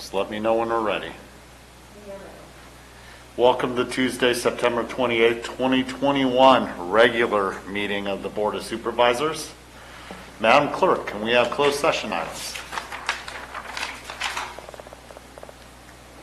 Just let me know when we're ready. Welcome to Tuesday, September 28th, 2021, regular meeting of the Board of Supervisors. Madam Clerk, can we have closed session items?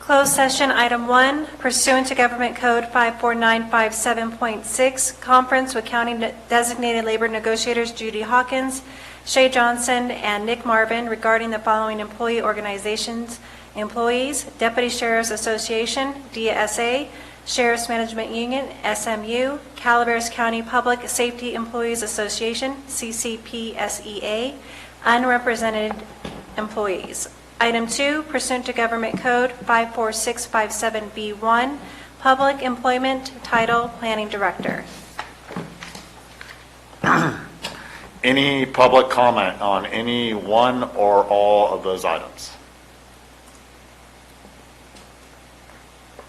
Closed session item 1, pursuant to Government Code 54957.6, conference with County Designated Labor Negotiators Judy Hawkins, Shay Johnson, and Nick Marvin regarding the following employee organizations: employees, Deputy Sheriff's Association, DSA, Sheriff's Management Union, SMU, Calaveras County Public Safety Employees Association, CCPSEA, unrepresented employees. Item 2, pursuant to Government Code 54657B1, Public Employment, Title, Planning Director. Any public comment on any one or all of those items?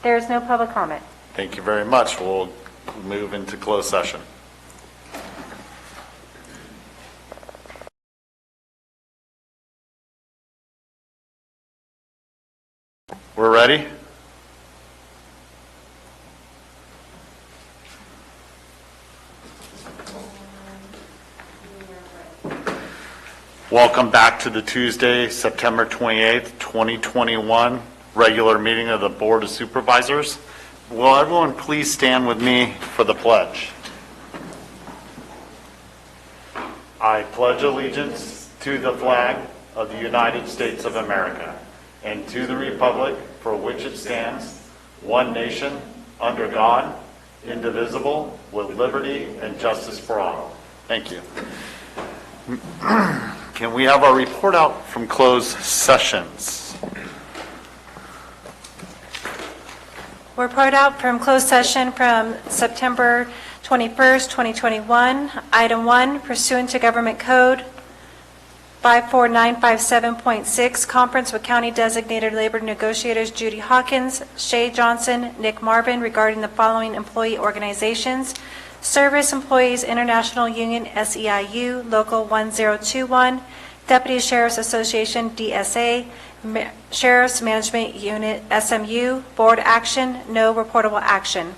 There is no public comment. Thank you very much. We'll move into closed session. We're ready? Welcome back to the Tuesday, September 28th, 2021, regular meeting of the Board of Supervisors. Will everyone please stand with me for the pledge? I pledge allegiance to the flag of the United States of America and to the republic for which it stands, one nation, under God, indivisible, with liberty and justice for all. Thank you. Can we have our report out from closed sessions? Report out from closed session from September 21st, 2021. Item 1, pursuant to Government Code 54957.6, conference with County Designated Labor Negotiators Judy Hawkins, Shay Johnson, Nick Marvin regarding the following employee organizations: Service Employees International Union, SEIU, Local 1021, Deputy Sheriff's Association, DSA, Sheriff's Management Unit, SMU, Board Action, no reportable action.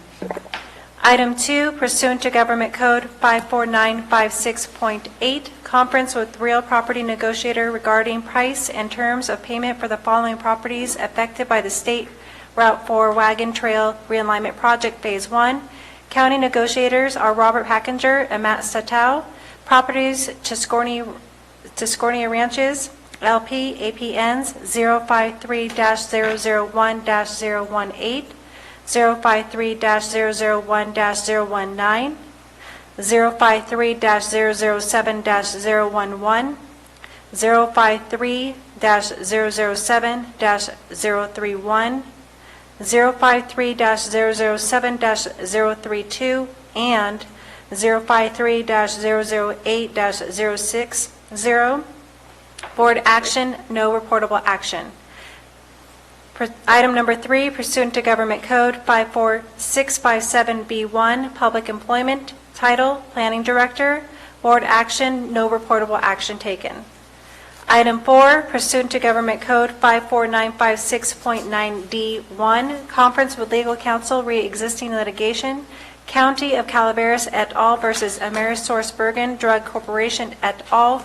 Item 2, pursuant to Government Code 54956.8, conference with real property negotiator regarding price and terms of payment for the following properties affected by the State Route 4 Wagon Trail Realignment Project Phase 1. County negotiators are Robert Hackinger and Matt Satow. Properties Tiscornia Ranches, LP, APNs 053-001-018, 053-001-019, 053-007-011, 053-007-031, 053-007-032, and 053-008-060. Board action, no reportable action. Item number 3, pursuant to Government Code 54657B1, Public Employment, Title, Planning Director. Board action, no reportable action taken. Item 4, pursuant to Government Code 54956.9D1, conference with legal counsel re-existing litigation, County of Calaveras et al. Versus AmerisourceBergen Drug Corporation et al.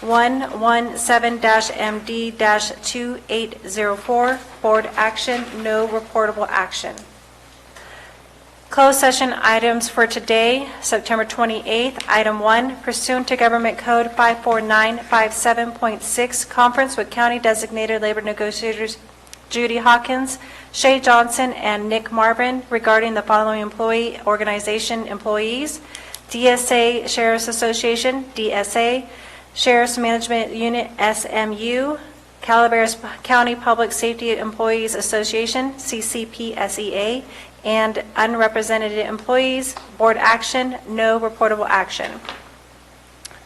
117-MD-2804. Board action, no reportable action. Closed session items for today, September 28th. Item 1, pursuant to Government Code 54957.6, conference with County Designated Labor Negotiators Judy Hawkins, Shay Johnson, and Nick Marvin regarding the following employee organization employees: DSA Sheriff's Association, DSA, Sheriff's Management Unit, SMU, Calaveras County Public Safety Employees Association, CCPSEA, and unrepresented employees. Board action, no reportable action.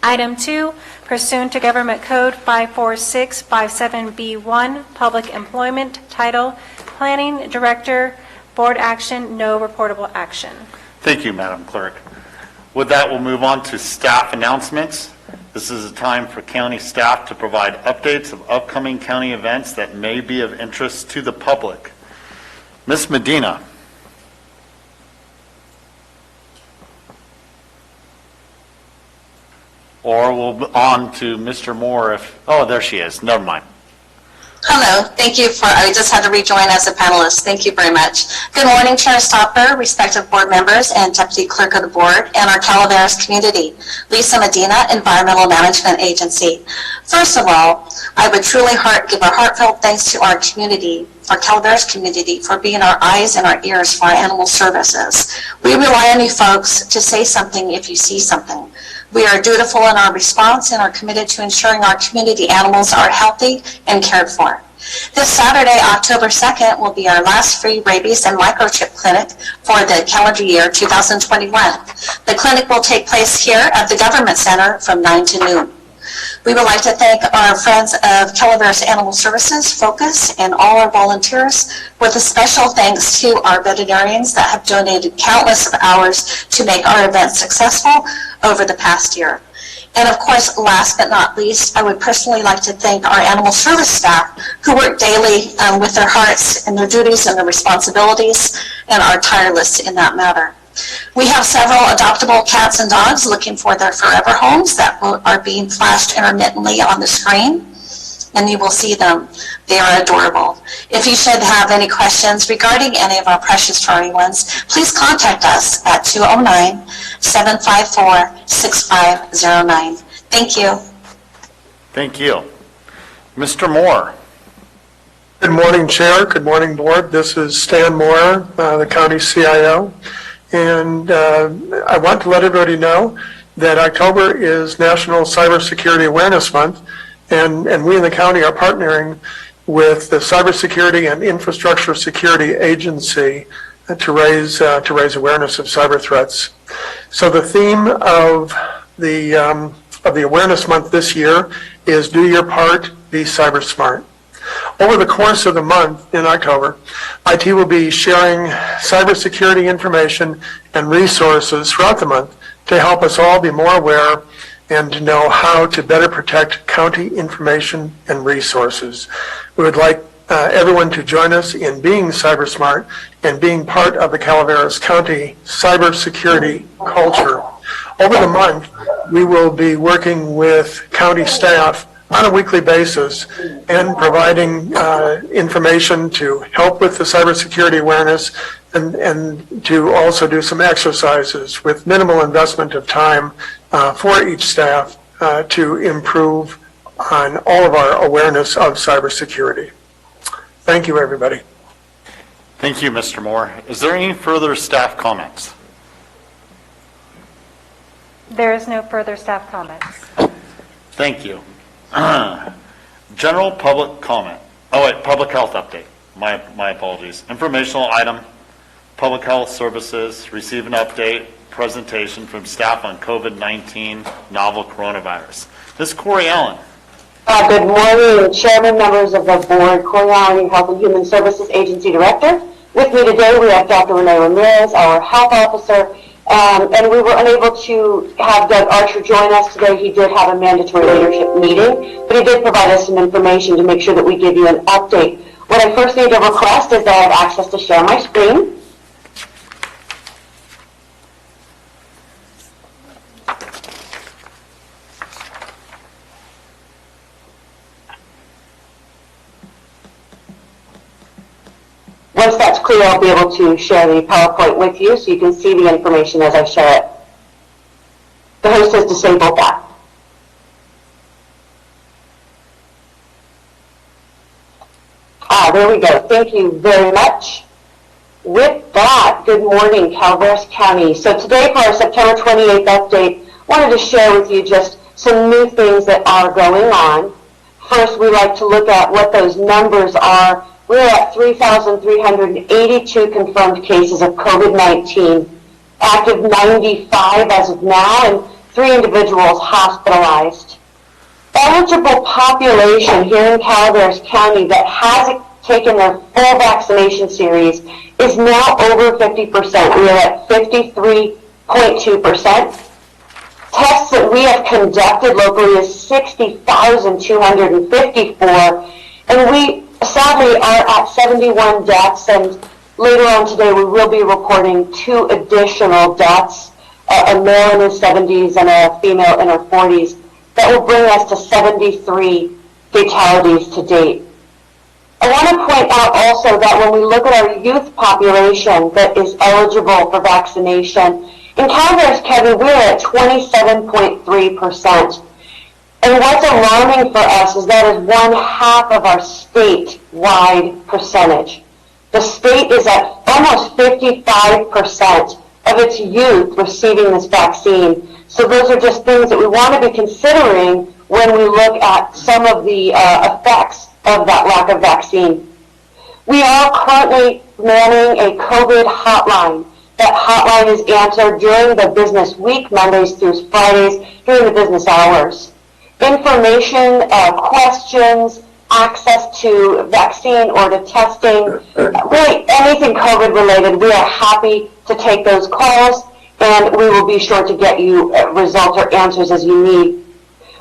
Item 2, pursuant to Government Code 54657B1, Public Employment, Title, Planning Director. Board action, no reportable action. Thank you, Madam Clerk. With that, we'll move on to staff announcements. This is a time for county staff to provide updates of upcoming county events that may be of interest to the public. Ms. Medina. Or we'll move on to Mr. Moore if, oh, there she is. Never mind. Hello, thank you I just had to rejoin as a panelist. Thank you very much. Good morning, Chair Stopper, respective board members, and Deputy Clerk of the Board, and our Calaveras community. Lisa Medina, Environmental Management Agency. First of all, I would truly give a heartfelt thanks to our community, our Calaveras community, for being our eyes and our ears for our animal services. We rely on you folks to say something if you see something. We are dutiful in our response and are committed to ensuring our community animals are healthy and cared for. This Saturday, October 2nd, will be our last free rabies and microchip clinic for the calendar year 2021. The clinic will take place here at the Government Center from 9 to noon. We would like to thank our friends of Calaveras Animal Services, Focus, and all our volunteers, with a special thanks to our veterinarians that have donated countless of hours to make our event successful over the past year. And of course, last but not least, I would personally like to thank our animal service staff who work daily with their hearts and their duties and their responsibilities and are tireless in that matter. We have several adoptable cats and dogs looking for their forever homes that are being flashed intermittently on the screen, and you will see them. They are adorable. If you should have any questions regarding any of our precious furry ones, please contact us at 209-754-6509. Thank you. Thank you. Mr. Moore. Good morning, Chair. Good morning, Board. This is Stan Moore, the County CIO. And I want to let everybody know that October is National Cybersecurity Awareness Month, and we in the county are partnering with the Cybersecurity and Infrastructure Security Agency to raise awareness of cyber threats. So the theme of the Awareness Month this year is Do Your Part, Be Cyber Smart. Over the course of the month in October, IT will be sharing cybersecurity information and resources throughout the month to help us all be more aware and to know how to better protect county information and resources. We would like everyone to join us in being cyber smart and being part of the Calaveras County cybersecurity culture. Over the month, we will be working with county staff on a weekly basis and providing information to help with the cybersecurity awareness and to also do some exercises with minimal investment of time for each staff to improve on all of our awareness of cybersecurity. Thank you, everybody. Thank you, Mr. Moore. Is there any further staff comments? There is no further staff comments. Thank you. General public comment. Oh, wait, public health update. My apologies. Informational item, public health services, receive an update, presentation from staff on COVID-19 novel coronavirus. Ms. Corey Allen. Good morning, Chairman, members of the Board. Corey Allen, Health and Human Services Agency Director. With me today, we have Dr. Renee Ramirez, our Health Officer, and we were unable to have Doug Archer join us today. He did have a mandatory leadership meeting, but he did provide us some information to make sure that we give you an update. What I first need to request is that I have access to share my screen. Once that's clear, I'll be able to share the PowerPoint with you so you can see the information as I share it. The host has disabled that. There we go. Thank you very much. With that, good morning, Calaveras County. So today for our September 28th update, I wanted to share with you just some new things that are going on. First, we like to look at what those numbers are. We're at 3,382 confirmed cases of COVID-19, active 95 as of now, and 3 individuals hospitalized. Eligible population here in Calaveras County that has taken their full vaccination series is now over 50%. We are at 53.2%. Tests that we have conducted locally is 60,254, and we sadly are at 71 deaths, and later on today we will be reporting 2 additional deaths, a male in his 70s and a female in her 40s. That will bring us to 73 fatalities to date. I want to point out also that when we look at our youth population that is eligible for vaccination, in Calaveras County, we're at 27.3%. And what's alarming for us is that is 1/2 of our statewide percentage. The state is at almost 55% of its youth receiving this vaccine. So those are just things that we want to be considering when we look at some of the effects of that lack of vaccine. We are currently manning a COVID hotline. That hotline is answered during the business week, Mondays through Fridays, during the business hours. Information, questions, access to vaccine or to testing, really anything COVID related, we are happy to take those calls, and we will be sure to get you results or answers as you need.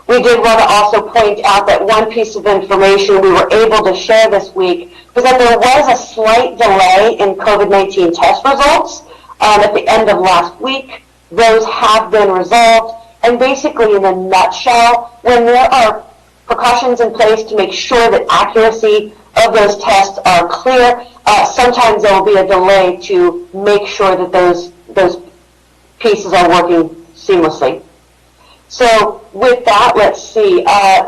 We did want to also point out that one piece of information we were able to share this week was that there was a slight delay in COVID-19 test results at the end of last week. Those have been resolved, and basically in a nutshell, when there are precautions in place to make sure that accuracy of those tests are clear, sometimes there will be a delay to make sure that those pieces are working seamlessly. So with that, let's see.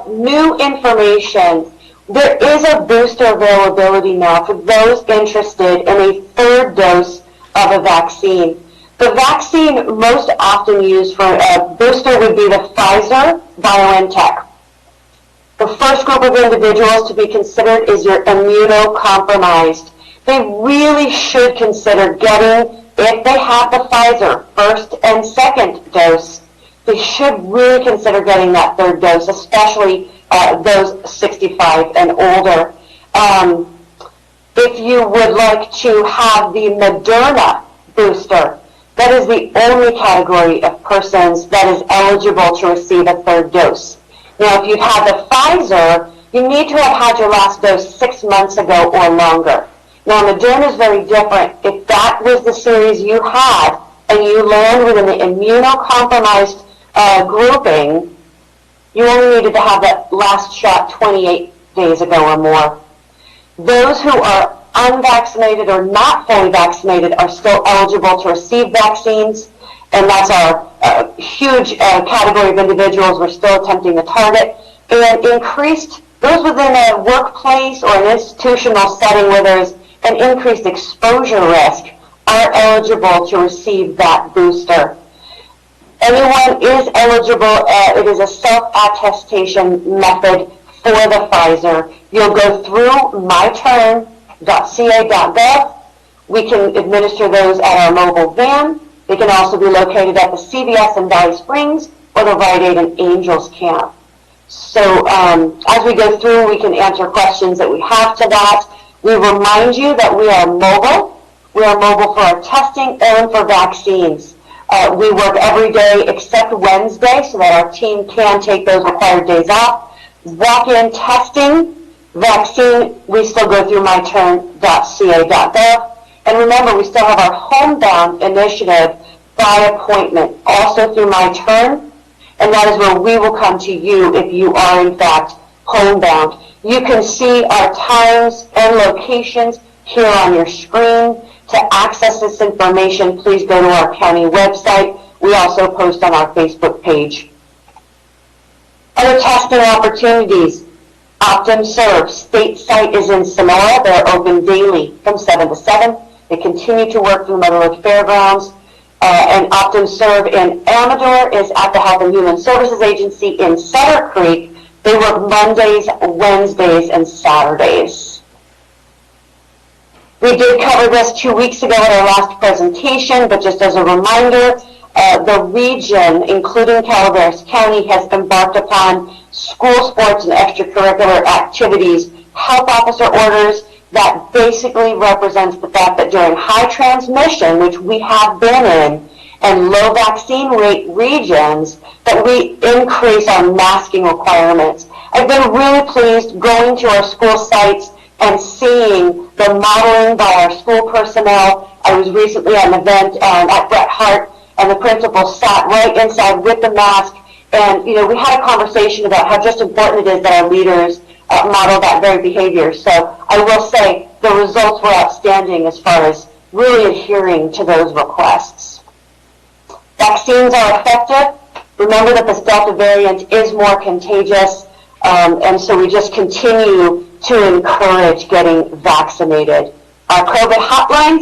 New information. There is a booster availability now for those interested in a 3rd dose of a vaccine. The vaccine most often used for a booster would be the Pfizer BioNTech. The first group of individuals to be considered is your immunocompromised. They really should consider getting, if they have the Pfizer 1st and 2nd dose, they should really consider getting that 3rd dose, especially those 65 and older. If you would like to have the Moderna booster, that is the only category of persons that is eligible to receive a 3rd dose. Now, if you've had the Pfizer, you need to have had your last dose 6 months ago or longer. Now, Moderna is very different. If that was the series you had and you land within the immunocompromised grouping, you only needed to have that last shot 28 days ago or more. Those who are unvaccinated or not fully vaccinated are still eligible to receive vaccines, and that's our huge category of individuals we're still attempting to target. And increased, those within a workplace or an institutional setting where there's an increased exposure risk are eligible to receive that booster. Anyone is eligible. It is a self-attestation method for the Pfizer. You'll go through myturn.ca.gov. We can administer those at our mobile van. They can also be located at the CVS in Valley Springs or the Rite Aid and Angels Camp. So as we go through, we can answer questions that we have to that. We remind you that we are mobile. We are mobile for our testing and for vaccines. We work every day except Wednesday so that our team can take those required days off. Walk-in testing, vaccine, we still go through myturn.ca.gov. And remember, we still have our homebound initiative by appointment, also through MyTurn, and that is where we will come to you if you are, in fact, homebound. You can see our times and locations here on your screen. To access this information, please go to our county website. We also post on our Facebook page. Other testing opportunities. OptumServe state site is in Sonora. They're open daily from 7 to 7. They continue to work through Motherwood Fairgrounds. And OptumServe in Amador is at the Health and Human Services Agency in Sutter Creek. They work Mondays, Wednesdays, and Saturdays. We did cover this 2 weeks ago at our last presentation, but just as a reminder, the region, including Calaveras County, has embarked upon school sports and extracurricular activities, health officer orders that basically represents the fact that during high transmission, which we have been in, and low vaccine rate regions that we increase our masking requirements. I've been really pleased going to our school sites and seeing the modeling by our school personnel. I was recently at an event at Bret Hart, and the principal sat right inside with the mask. And, we had a conversation about how just important it is that our leaders model that very behavior. So I will say the results were outstanding as far as really adhering to those requests. Vaccines are effective. Remember that this Delta variant is more contagious, and so we just continue to encourage getting vaccinated. Our COVID hotline,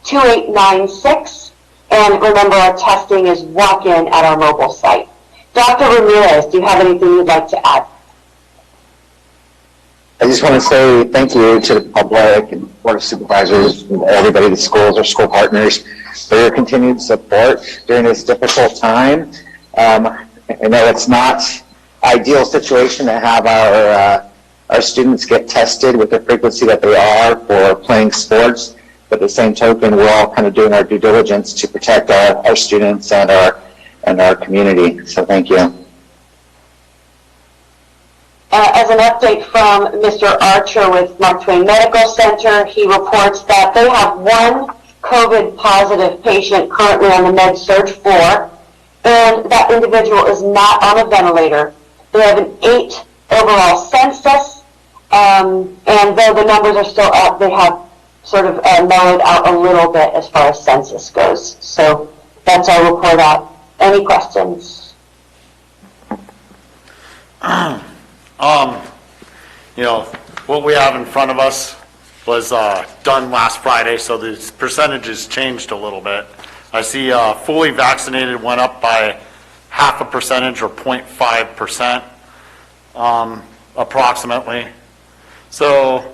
754-2896, and remember our testing is walk-in at our mobile site. Dr. Ramirez, do you have anything you'd like to add? I just want to say thank you to the public and Board of Supervisors and everybody, the schools, our school partners, for your continued support during this difficult time. I know it's not ideal situation to have our students get tested with the frequency that they are for playing sports, but at the same token, we're all kind of doing our due diligence to protect our students and our community. So thank you. As an update from Mr. Archer with Mark Twain Medical Center, he reports that they have one COVID positive patient currently on the med-surg floor, and that individual is not on a ventilator. They have an 8 overall census, and though the numbers are still up, they have sort of mellowed out a little bit as far as census goes. So that's our report out. Any questions? What we have in front of us was done last Friday, so the percentages changed a little bit. I see fully vaccinated went up by 0.5% or 0.5%, approximately. So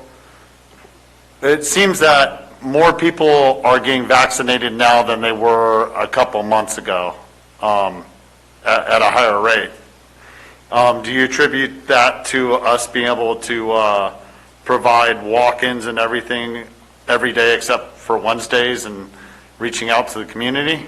it seems that more people are getting vaccinated now than they were a couple months ago, at a higher rate. Do you attribute that to us being able to provide walk-ins and everything every day except for Wednesdays and reaching out to the community?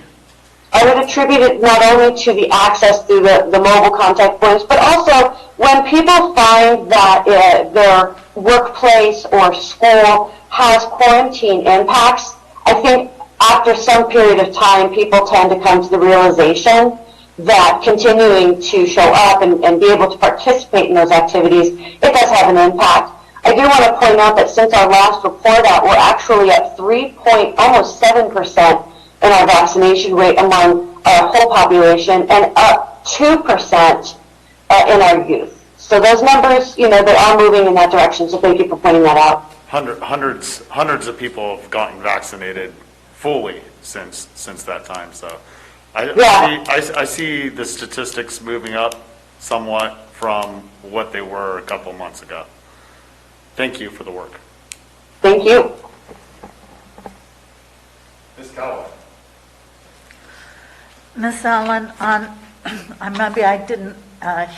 I would attribute it not only to the access through the mobile contact points, but also when people find that their workplace or school has quarantine impacts, I think after some period of time, people tend to come to the realization that continuing to show up and be able to participate in those activities, it does have an impact. I do want to point out that since our last report out, we're actually at almost 7% in our vaccination rate among our whole population and up 2% in our youth. So those numbers, they are moving in that direction, so thank you for pointing that out. Hundreds of people have gotten vaccinated fully since that time, so. I see the statistics moving up somewhat from what they were a couple months ago. Thank you for the work. Thank you. Ms. Calloway. Ms. Allen, maybe I didn't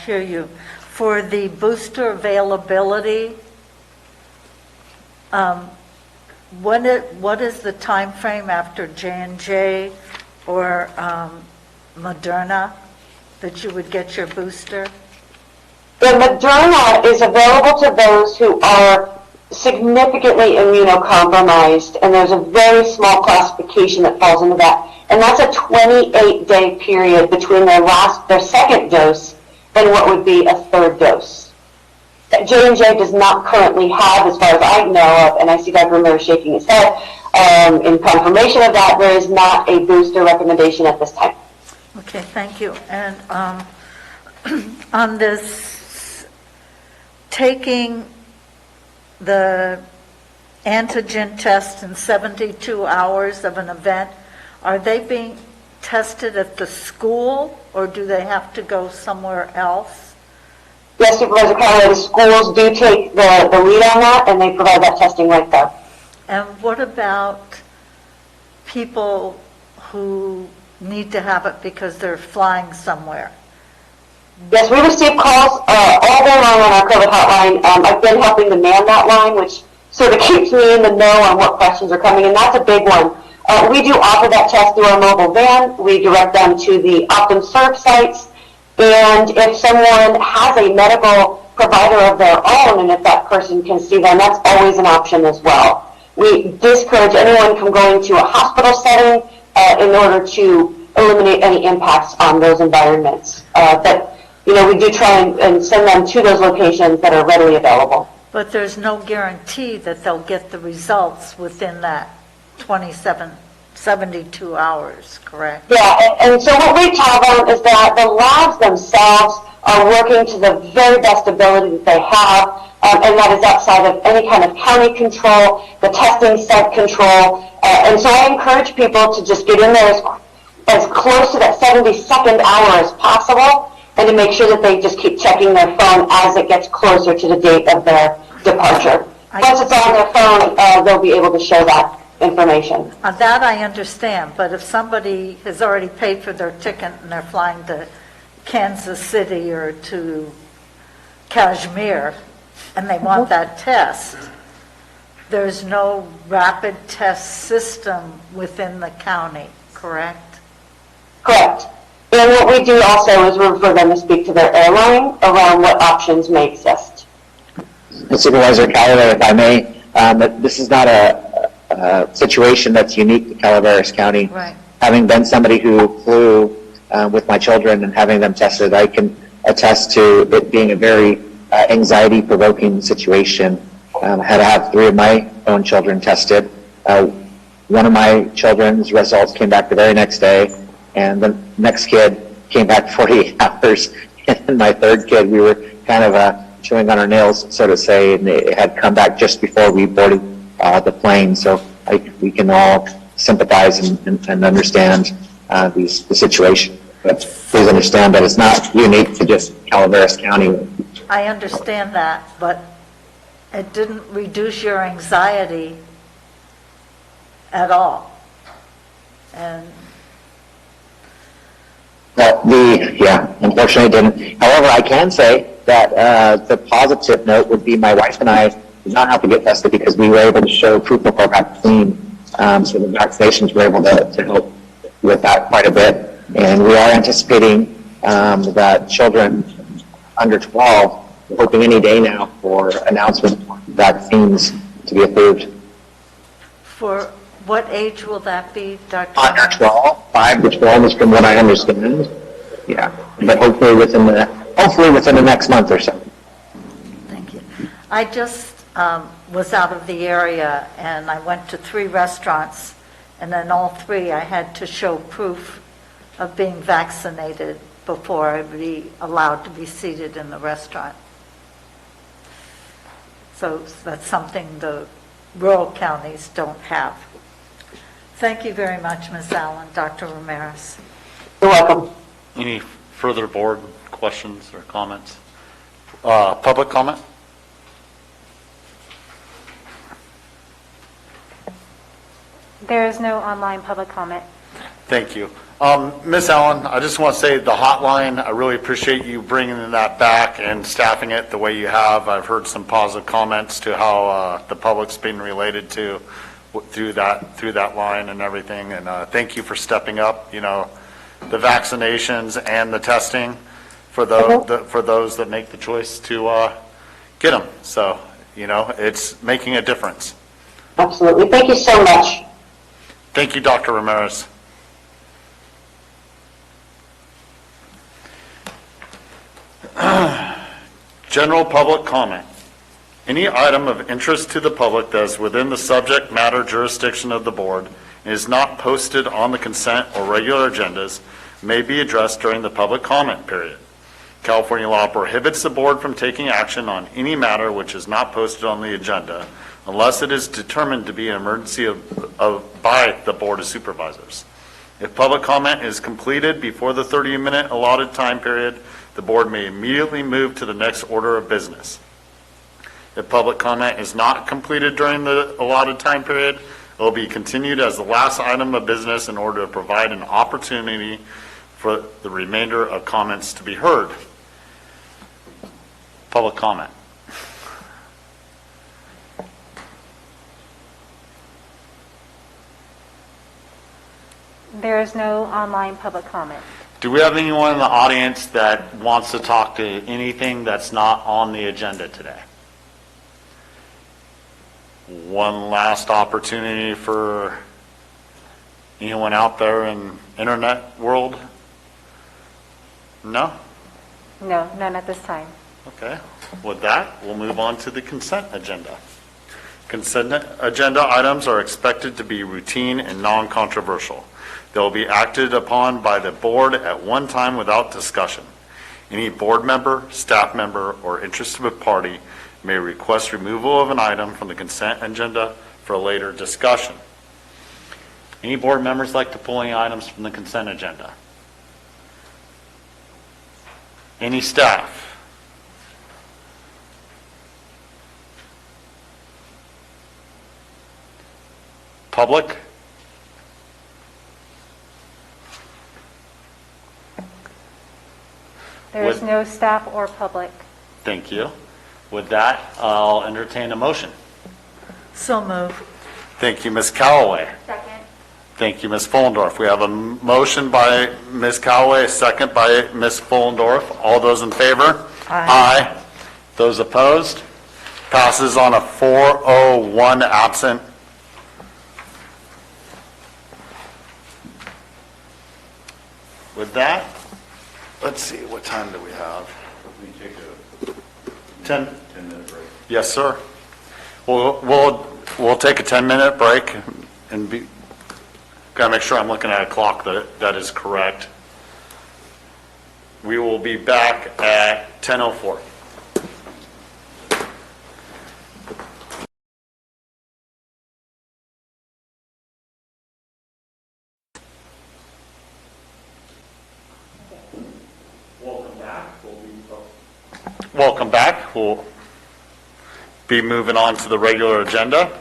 hear you. For the booster availability, what is the time frame after J&J or Moderna that you would get your booster? The Moderna is available to those who are significantly immunocompromised, and there's a very small classification that falls into that. And that's a 28-day period between their second dose and what would be a third dose. J&J does not currently have, as far as I know of, and I see Dr. Ramirez shaking his head, in confirmation of that, there is not a booster recommendation at this time. Okay, thank you. And on this, taking the antigen test in 72 hours of an event, are they being tested at the school, or do they have to go somewhere else? Yes, Supervisor Calloway, the schools do take the lead on that, and they provide that testing right there. And what about people who need to have it because they're flying somewhere? Yes, we receive calls all day long on our COVID hotline. I've been helping to man that line, which sort of keeps me in the know on what questions are coming, and that's a big one. We do offer that test through our mobile van. We direct them to the Optum Serve sites. And if someone has a medical provider of their own, and if that person can see them, that's always an option as well. We discourage anyone from going to a hospital setting in order to eliminate any impacts on those environments. But we do try and send them to those locations that are readily available. But there's no guarantee that they'll get the results within that 72 hours, correct? Yeah, and so what we tell them is that the labs themselves are working to the very best ability that they have, and that is outside of any kind of county control, the testing site control. And so I encourage people to just get in there as close to that 72nd hour as possible, and to make sure that they just keep checking their phone as it gets closer to the date of their departure. Once it's on their phone, they'll be able to show that information. That I understand, but if somebody has already paid for their ticket and they're flying to Kansas City or to Kashmir and they want that test, there's no rapid test system within the county, correct? Correct. And what we do also is refer them to speak to their airline around what options may exist. Supervisor Calaveras, if I may, this is not a situation that's unique to Calaveras County. Right. Having been somebody who flew with my children and having them tested, I can attest to it being a very anxiety-provoking situation. I had to have 3 of my own children tested. One of my children's results came back the very next day, and the next kid came back 48 hours. And my third kid, we were kind of chewing on our nails, so to say, and it had come back just before we boarded the plane. So we can all sympathize and understand the situation. But please understand that it's not unique to just Calaveras County. I understand that, but it didn't reduce your anxiety at all. And unfortunately it didn't. However, I can say that the positive note would be my wife and I did not have to get tested because we were able to show proof of our vaccine. So the vaccinations were able to help with that quite a bit. And we are anticipating that children under 12, we're hoping any day now for announcement of vaccines to be approved. for what age will that be, Dr. Under 12, 5 to 12 is from what I understand. Yeah, but hopefully within the next month or so. Thank you. I just was out of the area and I went to 3 restaurants, and in all 3 I had to show proof of being vaccinated before I'd be allowed to be seated in the restaurant. So that's something the rural counties don't have. Thank you very much, Ms. Allen, Dr. Ramirez. You're welcome. Any further board questions or comments? Public comment? There is no online public comment. Thank you. Ms. Allen, I just want to say the hotline, I really appreciate you bringing that back and staffing it the way you have. I've heard some positive comments to how the public's been related to through that line and everything. And thank you for stepping up, the vaccinations and the testing for those that make the choice to get them. So, it's making a difference. Absolutely. Thank you so much. Thank you, Dr. Ramirez. General public comment. Any item of interest to the public that is within the subject matter jurisdiction of the board and is not posted on the consent or regular agendas may be addressed during the public comment period. California law prohibits the board from taking action on any matter which is not posted on the agenda unless it is determined to be an emergency by the Board of Supervisors. If public comment is completed before the 30-minute allotted time period, the board may immediately move to the next order of business. If public comment is not completed during the allotted time period, it will be continued as the last item of business in order to provide an opportunity for the remainder of comments to be heard. Public comment. There is no online public comment. Do we have anyone in the audience that wants to talk to anything that's not on the agenda today? One last opportunity for anyone out there in internet world? No? No, none at this time. Okay. With that, we'll move on to the consent agenda. Consent agenda items are expected to be routine and non-controversial. They will be acted upon by the board at one time without discussion. Any board member, staff member, or interested party may request removal of an item from the consent agenda for later discussion. Any board members like to pull any items from the consent agenda? Any staff? Public? There is no staff or public. Thank you. With that, I'll entertain a motion. So move. Thank you, Ms. Callaway. Second. Thank you, Ms. Fullendorf. We have a motion by Ms. Callaway, a second by Ms. Fullendorf. All those in favor? Aye. Those opposed? Passes on a 401 absent. With that, let's see, what time do we have? We take a 10? 10-minute break. Yes, sir. We'll take a 10-minute break and gotta make sure I'm looking at a clock that is correct. We will be back at 10:04. Welcome back. We'll be moving on to the regular agenda.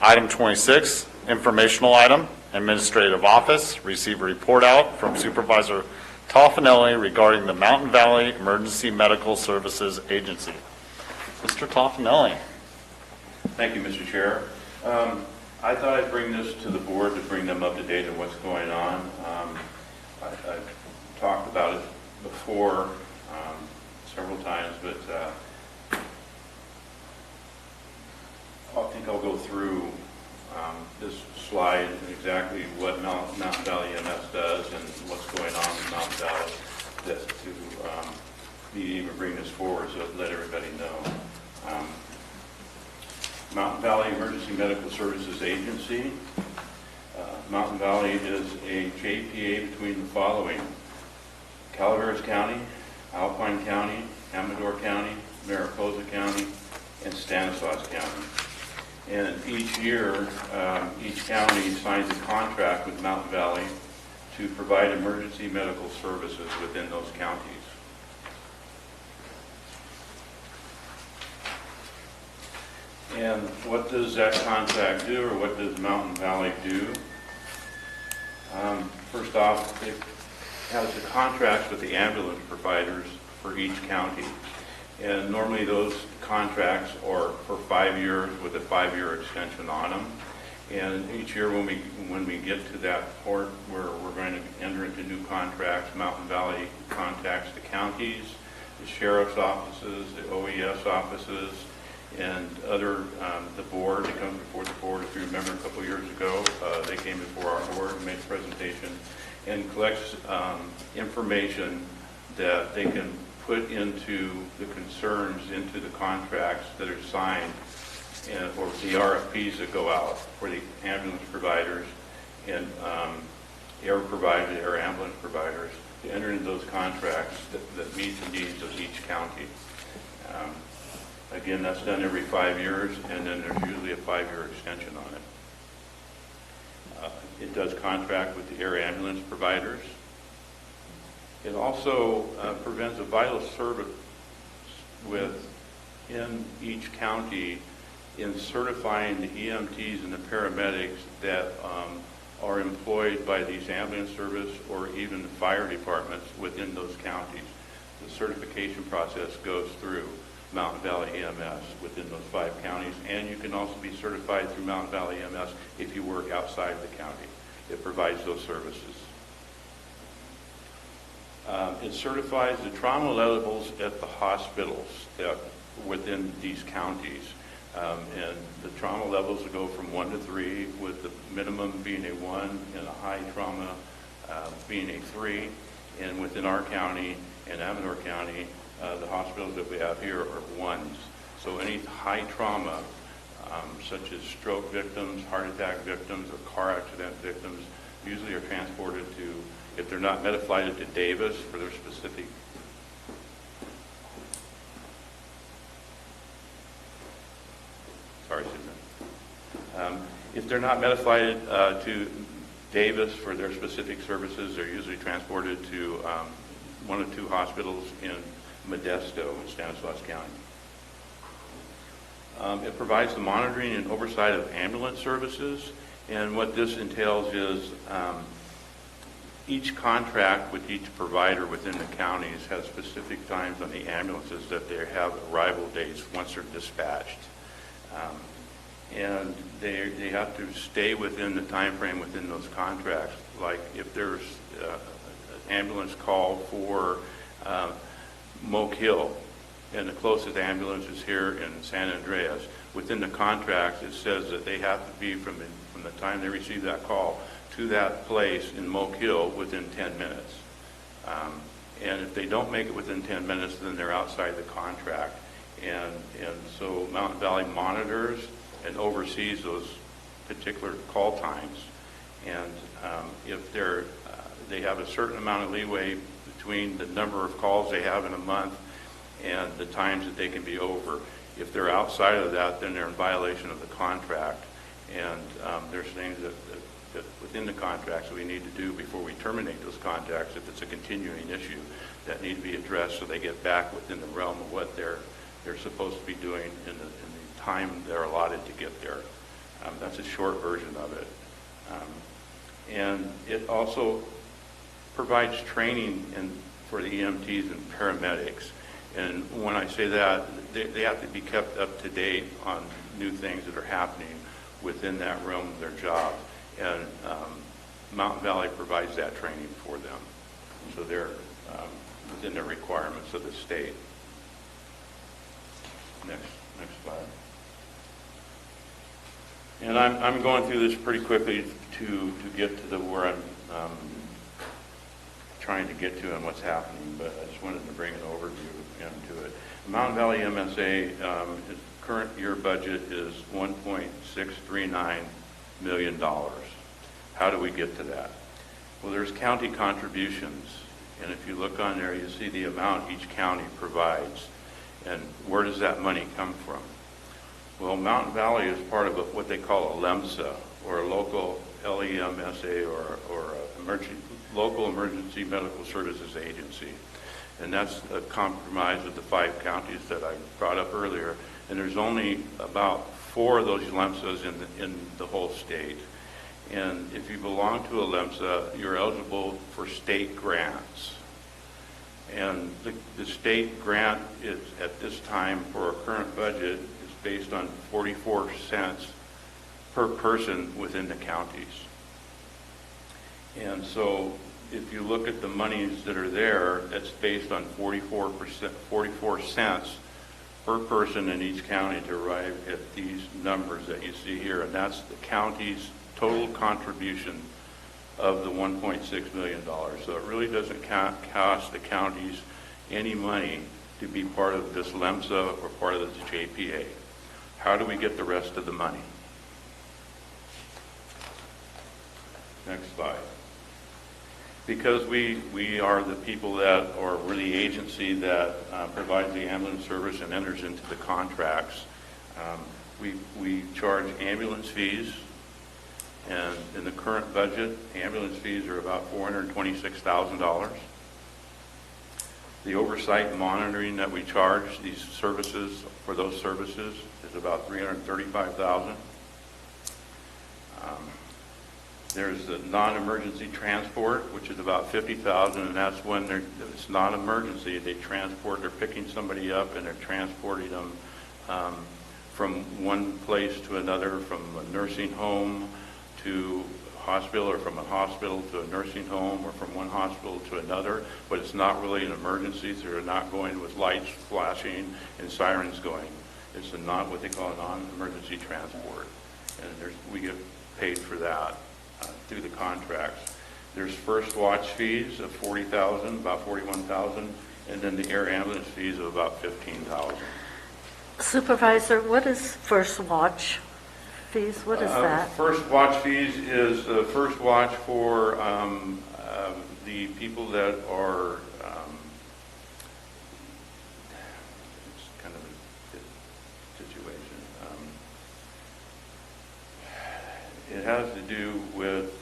Item 26, informational item, administrative office, receive a report out from Supervisor Toffanelli regarding the Mountain Valley Emergency Medical Services Agency. Mr. Toffanelli. Thank you, Mr. Chair. I thought I'd bring this to the board to bring them up to date on what's going on. I've talked about it before several times, but I think I'll go through this slide and exactly what Mountain Valley EMS does and what's going on in Mountain Valley to even bring this forward, so let everybody know. Mountain Valley Emergency Medical Services Agency. Mountain Valley is a JPA between the following: Calaveras County, Alpine County, Amador County, Mariposa County, and Stanislaus County. And each year, each county signs a contract with Mountain Valley to provide emergency medical services within those counties. And what does that contract do, or what does Mountain Valley do? First off, it has the contracts with the ambulance providers for each county. And normally those contracts are for 5 years with a 5-year extension on them. And each year when we get to that point where we're going to enter into new contracts, Mountain Valley contacts the counties, the sheriff's offices, the OES offices, and the board. They come before the board. If you remember a couple of years ago, they came before our board and made a presentation and collects information that they can put into the concerns, into the contracts that are signed, or the RFPs that go out for the ambulance providers and air ambulance providers to enter into those contracts that meet the needs of each county. Again, that's done every 5 years, and then there's usually a 5-year extension on it. It does contract with the air ambulance providers. It also prevents a vital service within each county in certifying the EMTs and the paramedics that are employed by these ambulance service or even the fire departments within those counties. The certification process goes through Mountain Valley EMS within those 5 counties, and you can also be certified through Mountain Valley EMS if you work outside the county. it provides those services. It certifies the trauma levels at the hospitals within these counties. And the trauma levels will go from 1 to 3, with the minimum being a 1 and a high trauma being a 3. And within our county and Amador County, the hospitals that we have here are 1s. So any high trauma, such as stroke victims, heart attack victims, or car accident victims, usually are transported to, if they're not metaflighted, to Davis for their specific. Sorry, Susan. If they're not metaflighted to Davis for their specific services, they're usually transported to one of 2 hospitals in Modesto in Stanislaus County. It provides the monitoring and oversight of ambulance services, and what this entails is each contract with each provider within the counties has specific times on the ambulances that they have arrival dates once they're dispatched. And they have to stay within the time frame within those contracts. Like if there's an ambulance call for Moke Hill, and the closest ambulance is here in San Andreas, within the contract it says that they have to be from the time they receive that call to that place in Moke Hill within 10 minutes. And if they don't make it within 10 minutes, then they're outside the contract. And so Mountain Valley monitors and oversees those particular call times. And if they have a certain amount of leeway between the number of calls they have in a month and the times that they can be over. If they're outside of that, then they're in violation of the contract. And there's things that within the contracts that we need to do before we terminate those contracts, if it's a continuing issue, that need to be addressed so they get back within the realm of what they're supposed to be doing in the time they're allotted to get there. That's a short version of it. And it also provides training for the EMTs and paramedics. And when I say that, they have to be kept up to date on new things that are happening within that realm of their job. And Mountain Valley provides that training for them. So they're within their requirements of the state. Next slide. And I'm going through this pretty quickly to get to where I'm trying to get to and what's happening, but I just wanted to bring an overview into it. Mountain Valley MSA, its current year budget is $1.639 million. How do we get to that? Well, there's county contributions, and if you look on there, you see the amount each county provides. And where does that money come from? Well, Mountain Valley is part of what they call a LEMSA, or a local LEMSA, or a local emergency medical services agency. And that's a compromise of the 5 counties that I brought up earlier. And there's only about 4 of those LEMSAs in the whole state. And if you belong to a LEMSA, you're eligible for state grants. And the state grant is, at this time, for our current budget, is based on 44 cents per person within the counties. And so if you look at the monies that are there, that's based on 44 cents per person in each county to arrive at these numbers that you see here. And that's the county's total contribution of the $1.6 million. So it really doesn't cost the counties any money to be part of this LEMSA or part of this JPA. How do we get the rest of the money? Next slide. Because we are the people that, or we're the agency that provides the ambulance service and enters into the contracts, we charge ambulance fees. And in the current budget, ambulance fees are about $426,000. The oversight and monitoring that we charge these services, for those services, is about $335,000. There's the non-emergency transport, which is about $50,000, and that's when it's not emergency. They're picking somebody up and they're transporting them from one place to another, from a nursing home to hospital, or from a hospital to a nursing home, or from one hospital to another, but it's not really an emergency, so they're not going with lights flashing and sirens going. It's not what they call a non-emergency transport, and we get paid for that through the contracts. There's first watch fees of $40,000, about $41,000, and then the air ambulance fees of about $15,000. Supervisor, what is first watch fees? What is that? First watch fees is the first watch for the people that are, it's kind of a situation. It has to do with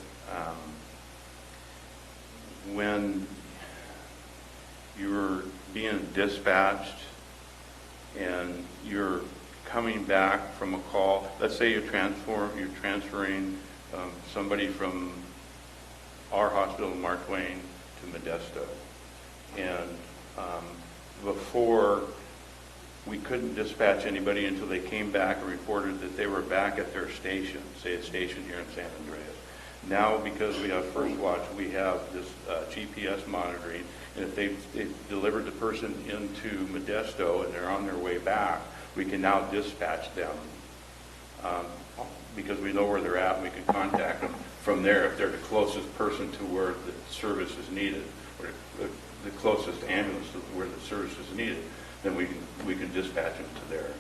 when you're being dispatched and you're coming back from a call. Let's say you're transferring somebody from our hospital, Mark Twain, to Modesto. And before, we couldn't dispatch anybody until they came back and reported that they were back at their station, say a station here in San Andreas. Now, because we have First Watch, we have this GPS monitoring, and if they've delivered the person into Modesto and they're on their way back, we can now dispatch them because we know where they're at, and we can contact them from there if they're the closest person to where the service is needed, or the closest ambulance to where the service is needed, then we can dispatch them to there.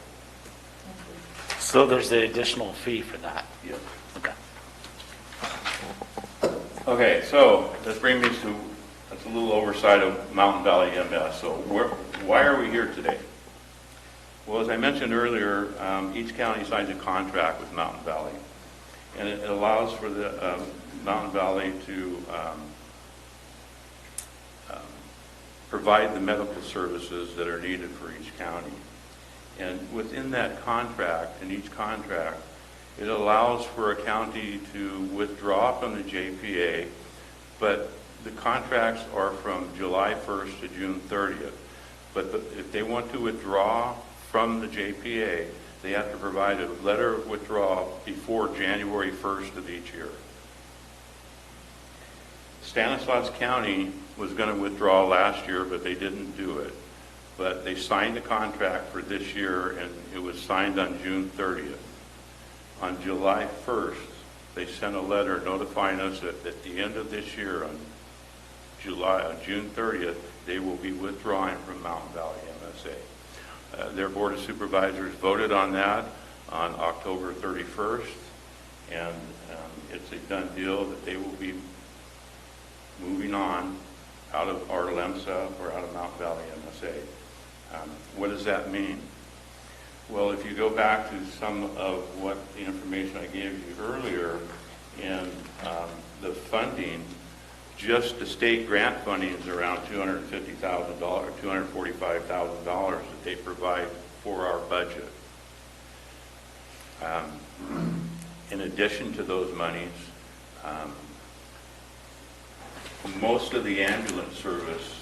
So there's the additional fee for that? Yep. Okay. Okay, so that brings me to, that's a little oversight of Mountain Valley MS. So why are we here today? Well, as I mentioned earlier, each county signs a contract with Mountain Valley, and it allows for the Mountain Valley to provide the medical services that are needed for each county. And within that contract, in each contract, it allows for a county to withdraw from the JPA, but the contracts are from July 1st to June 30th. But if they want to withdraw from the JPA, they have to provide a letter of withdrawal before January 1st of each year. Stanislaus County was going to withdraw last year, but they didn't do it. But they signed the contract for this year, and it was signed on June 30th. On July 1st, they sent a letter notifying us that at the end of this year, on June 30th, they will be withdrawing from Mountain Valley MSA. Their Board of Supervisors voted on that on October 31st, and it's a done deal that they will be moving on out of our LEMSA or out of Mountain Valley MSA. What does that mean? Well, if you go back to some of what the information I gave you earlier, in the funding, just the state grant funding is around $250,000, $245,000 that they provide for our budget. In addition to those monies, most of the ambulance service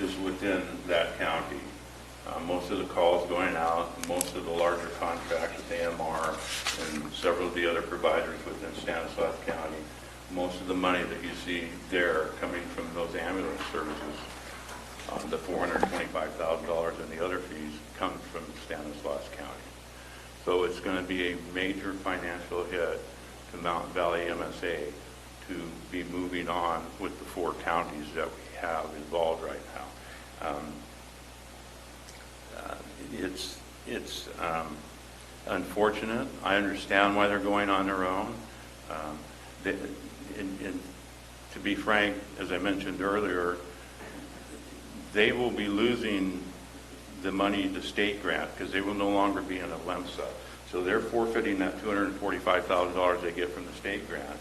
is within that county. Most of the calls going out, most of the larger contracts with AMR and several of the other providers within Stanislaus County, most of the money that you see there coming from those ambulance services, the $425,000 and the other fees, comes from Stanislaus County. So it's going to be a major financial hit to Mountain Valley MSA to be moving on with the 4 counties that we have involved right now. It's unfortunate. I understand why they're going on their own. To be frank, as I mentioned earlier, they will be losing the money, the state grant, because they will no longer be in a LEMSA. So they're forfeiting that $245,000 they get from the state grant.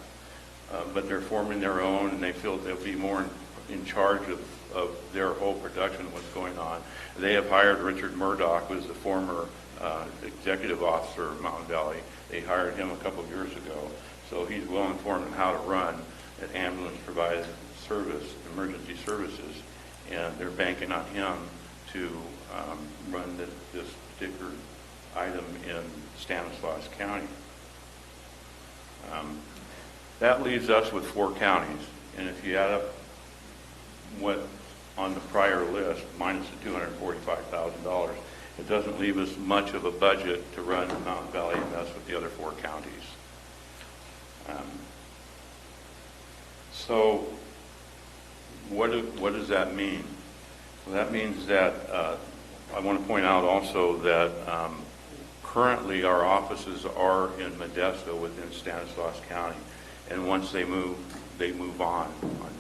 But they're forming their own, and they feel they'll be more in charge of their whole production of what's going on. They have hired Richard Murdoch, who is the former executive officer of Mountain Valley. They hired him a couple of years ago. So he's well informed on how to run an ambulance-provided service, emergency services, and they're banking on him to run this particular item in Stanislaus County. That leaves us with 4 counties. And if you add up what on the prior list, minus the $245,000, it doesn't leave us much of a budget to run Mountain Valley MS with the other 4 counties. So what does that mean? Well, that means that I want to point out also that currently our offices are in Modesto within Stanislaus County, and once they move on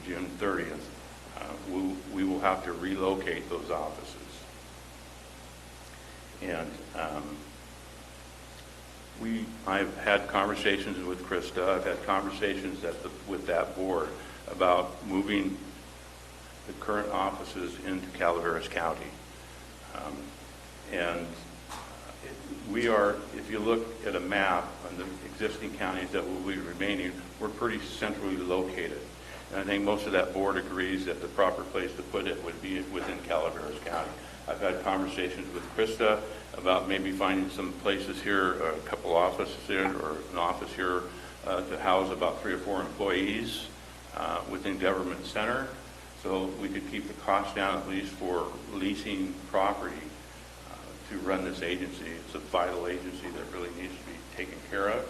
June 30th. We will have to relocate those offices. And I've had conversations with Krista, I've had conversations with that board about moving the current offices into Calaveras County. And we are, if you look at a map on the existing counties that will be remaining, we're pretty centrally located. And I think most of that board agrees that the proper place to put it would be within Calaveras County. I've had conversations with Krista about maybe finding some places here, a couple offices here, or an office here to house about 3 or 4 employees within Government Center, so we could keep the cost down at least for leasing property to run this agency. It's a vital agency that really needs to be taken care of.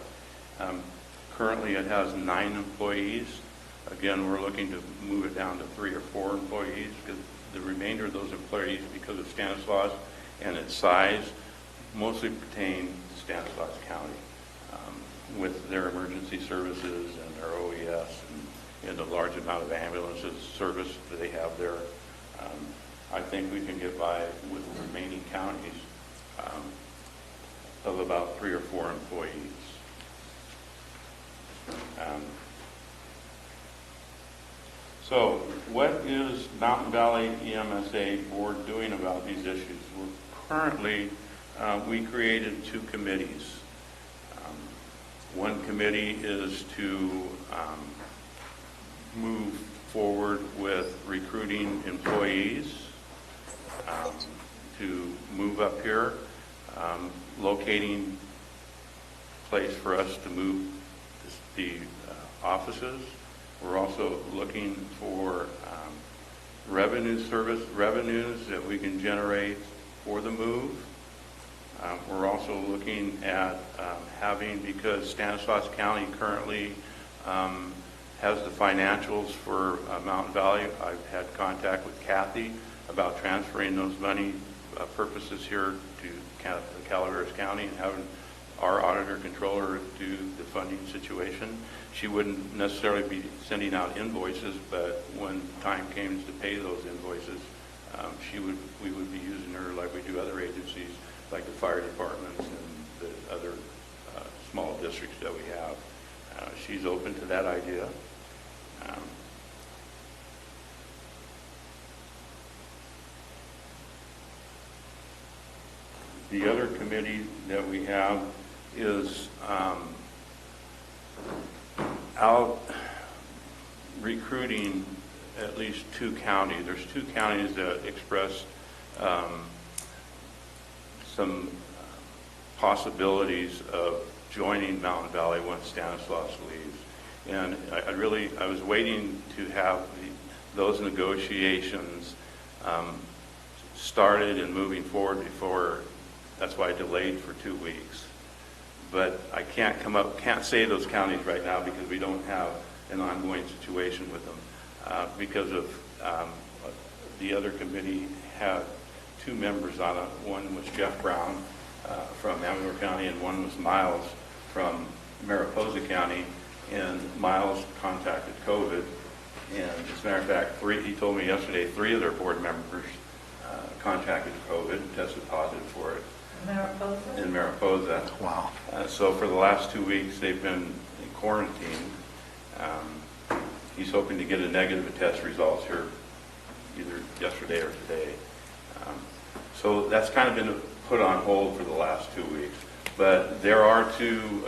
Currently, it has 9 employees. Again, we're looking to move it down to 3 or 4 employees, because the remainder of those employees, because of Stanislaus and its size, mostly pertain to Stanislaus County with their emergency services and their OES and the large amount of ambulances service that they have there. I think we can get by with the remaining counties of about 3 or 4 employees. So what is Mountain Valley EMSA Board doing about these issues? Well, currently, we created 2 committees. One committee is to move forward with recruiting employees to move up here, locating a place for us to move the offices. We're also looking for revenues that we can generate for the move. We're also looking at having, because Stanislaus County currently has the financials for Mountain Valley. I've had contact with Kathy about transferring those money purposes here to Calaveras County and having our auditor controller do the funding situation. She wouldn't necessarily be sending out invoices, but when time came to pay those invoices, we would be using her like we do other agencies, like the fire departments and the other small districts that we have. She's open to that idea. The other committee that we have is out recruiting at least 2 counties. There's 2 counties that expressed some possibilities of joining Mountain Valley once Stanislaus leaves. And I was waiting to have those negotiations started and moving forward before. That's why I delayed for 2 weeks. But I can't say those counties right now because we don't have an ongoing situation with them. Because of the other committee had 2 members on it. One was Jeff Brown from Amador County, and one was Miles from Mariposa County. And Miles contracted COVID. And as a matter of fact, he told me yesterday 3 of their board members contracted COVID and tested positive for it. Mariposa? In Mariposa. Wow. So for the last 2 weeks, they've been in quarantine. He's hoping to get a negative test results here either yesterday or today. So that's kind of been put on hold for the last 2 weeks. But there are 2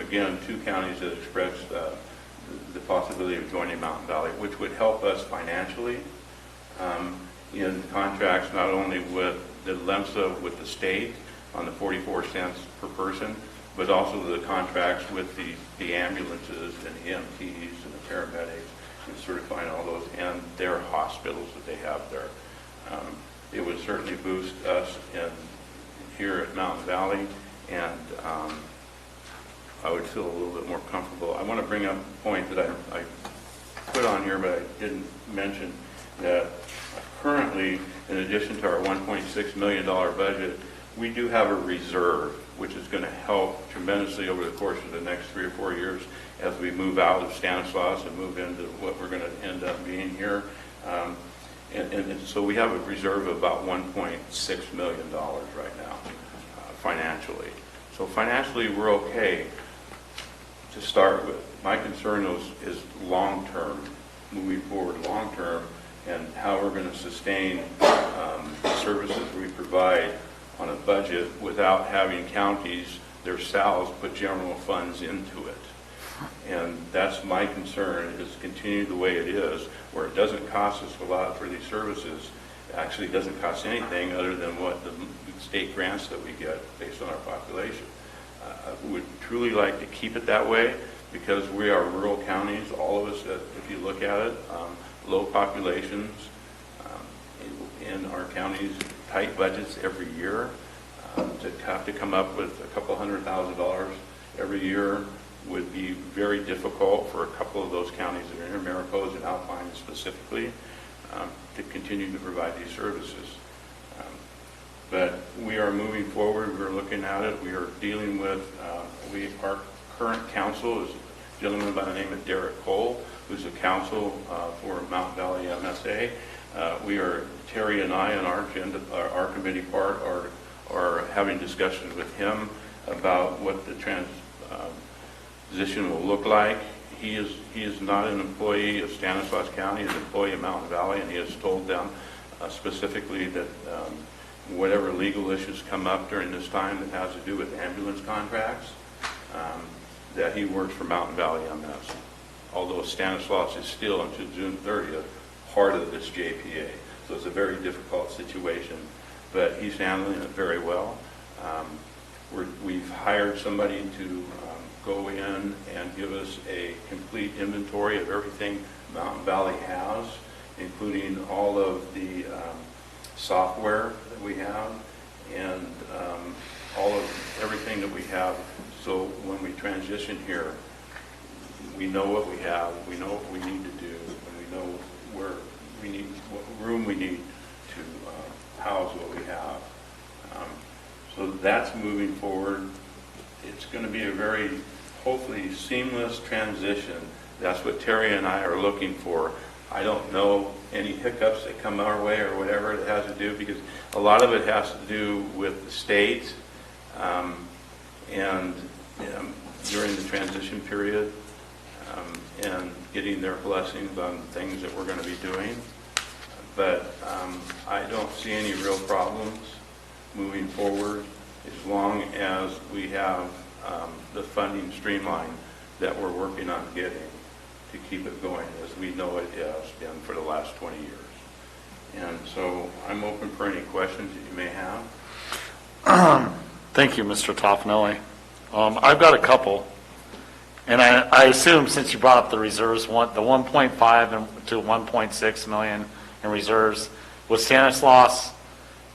counties that expressed the possibility of joining Mountain Valley, which would help us financially in contracts not only with the LEMSA with the state on the 44 cents per person, but also the contracts with the ambulances and EMTs and the paramedics, and certifying all those, and their hospitals that they have there. It would certainly boost us here at Mountain Valley, and I would feel a little bit more comfortable. I want to bring up a point that I put on here, but I didn't mention, that currently, in addition to our $1.6 million budget, we do have a reserve, which is going to help tremendously over the course of the next 3 or 4 years as we move out of Stanislaus and move into what we're going to end up being here. And so we have a reserve of about $1.6 million right now, financially. So financially, we're okay to start with. My concern is long-term, moving forward long-term, and how we're going to sustain the services we provide on a budget without having counties themselves put general funds into it. And that's my concern, is continue the way it is, where it doesn't cost us a lot for these services. It actually doesn't cost anything other than what the state grants that we get based on our population. I would truly like to keep it that way, because we are rural counties, all of us, if you look at it, low populations in our counties, tight budgets every year. To have to come up with a couple $100,000 every year would be very difficult for a couple of those counties that are in Mariposa and Alpine specifically, to continue to provide these services. But we are moving forward. We're looking at it. We are dealing with, our current counsel is a gentleman by the name of Derek Cole, who's a counsel for Mountain Valley MSA. Terry and I and our committee part are having discussions with him about what the transition will look like. He is not an employee of Stanislaus County, he's an employee of Mountain Valley, and he has told them specifically that whatever legal issues come up during this time that has to do with ambulance contracts, that he works for Mountain Valley MS. Although Stanislaus is still, until June 30th, part of this JPA. So it's a very difficult situation, but he's handling it very well. We've hired somebody to go in and give us a complete inventory of everything Mountain Valley has, including all of the software that we have and all of everything that we have. So when we transition here, we know what we have, we know what we need to do, and we know what room we need to house what we have. So that's moving forward. It's going to be a very, hopefully, seamless transition. That's what Terry and I are looking for. I don't know any hiccups that come our way or whatever it has to do, because a lot of it has to do with the state and during the transition period and getting their blessings on things that we're going to be doing. But I don't see any real problems moving forward as long as we have the funding streamline that we're working on getting to keep it going as we know it has been for the last 20 years. And so I'm open for any questions that you may have. Thank you, Mr. Toffenelli. I've got a couple, and I assume since you brought up the reserves, the 1.5 to 1.6 million in reserves, with Stanislaus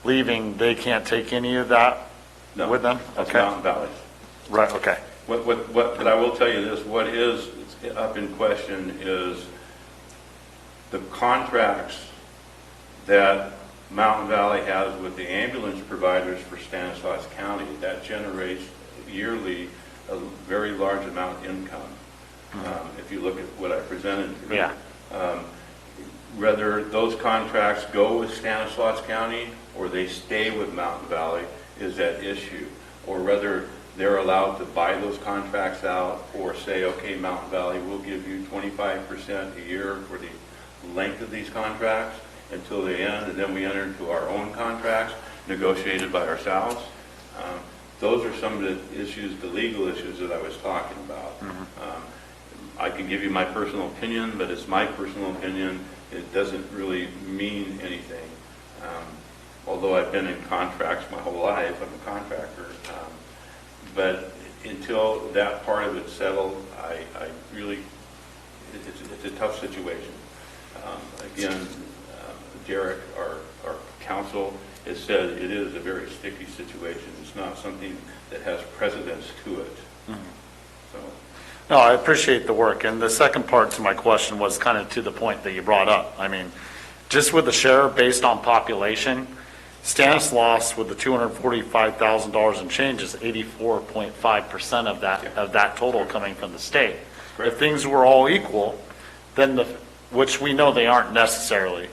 leaving, they can't take any of that with them? That's Okay. Mountain Valley. Right, okay. But I will tell you this, what is up in question is the contracts that Mountain Valley has with the ambulance providers for Stanislaus County. That generates yearly a very large amount of income. If you look at what I presented. Yeah. Whether those contracts go with Stanislaus County or they stay with Mountain Valley is at issue, or whether they're allowed to buy those contracts out or say, okay, Mountain Valley, we'll give you 25% a year for the length of these contracts until they end, and then we enter into our own contracts negotiated by ourselves. Those are some of the issues, the legal issues that I was talking about. I can give you my personal opinion, but it's my personal opinion. It doesn't really mean anything. Although I've been in contracts my whole life, I'm a contractor. But until that part of it's settled, I really, it's a tough situation. Again, Derek, our counsel, has said it is a very sticky situation. It's not something that has precedence to it. So. No, I appreciate the work. And the second part to my question was kind of to the point that you brought up. I mean, just with the share based on population, Stanislaus with the $245,000 in change is 84.5% of that total coming from the state. Correct. If things were all equal, then which we know they aren't necessarily,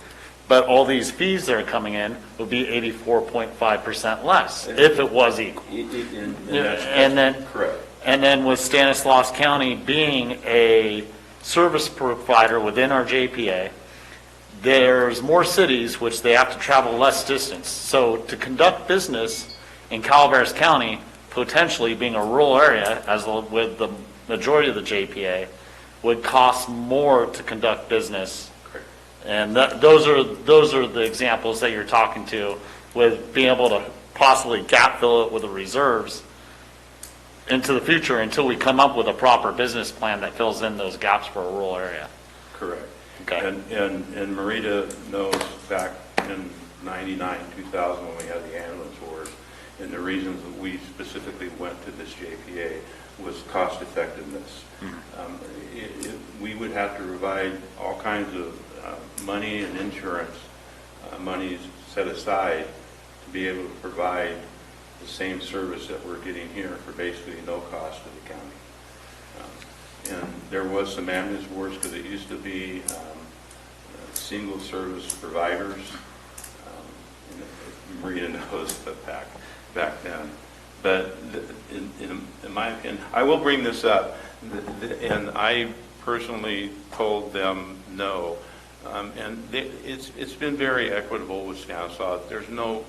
but all these fees that are coming in would be 84.5% less if it was equal. And then correct. And then with Stanislaus County being a service provider within our JPA, there's more cities which they have to travel less distance. So to conduct business in Calaveras County, potentially being a rural area, as with the majority of the JPA, would cost more to conduct business. Correct. And those are the examples that you're talking to, with being able to possibly gap fill it with the reserves into the future until we come up with a proper business plan that fills in those gaps for a rural area. Correct. Okay. And Marita knows back in 99, 2000, when we had the ambulance wars, and the reasons that we specifically went to this JPA was cost effectiveness. We would have to provide all kinds of money and insurance monies set aside to be able to provide the same service that we're getting here for basically no cost to the county. And there was some ambulance wars because it used to be single service providers. Maria knows back then. But in my opinion, I will bring this up, and I personally told them no. And it's been very equitable with Stanislaus. There's no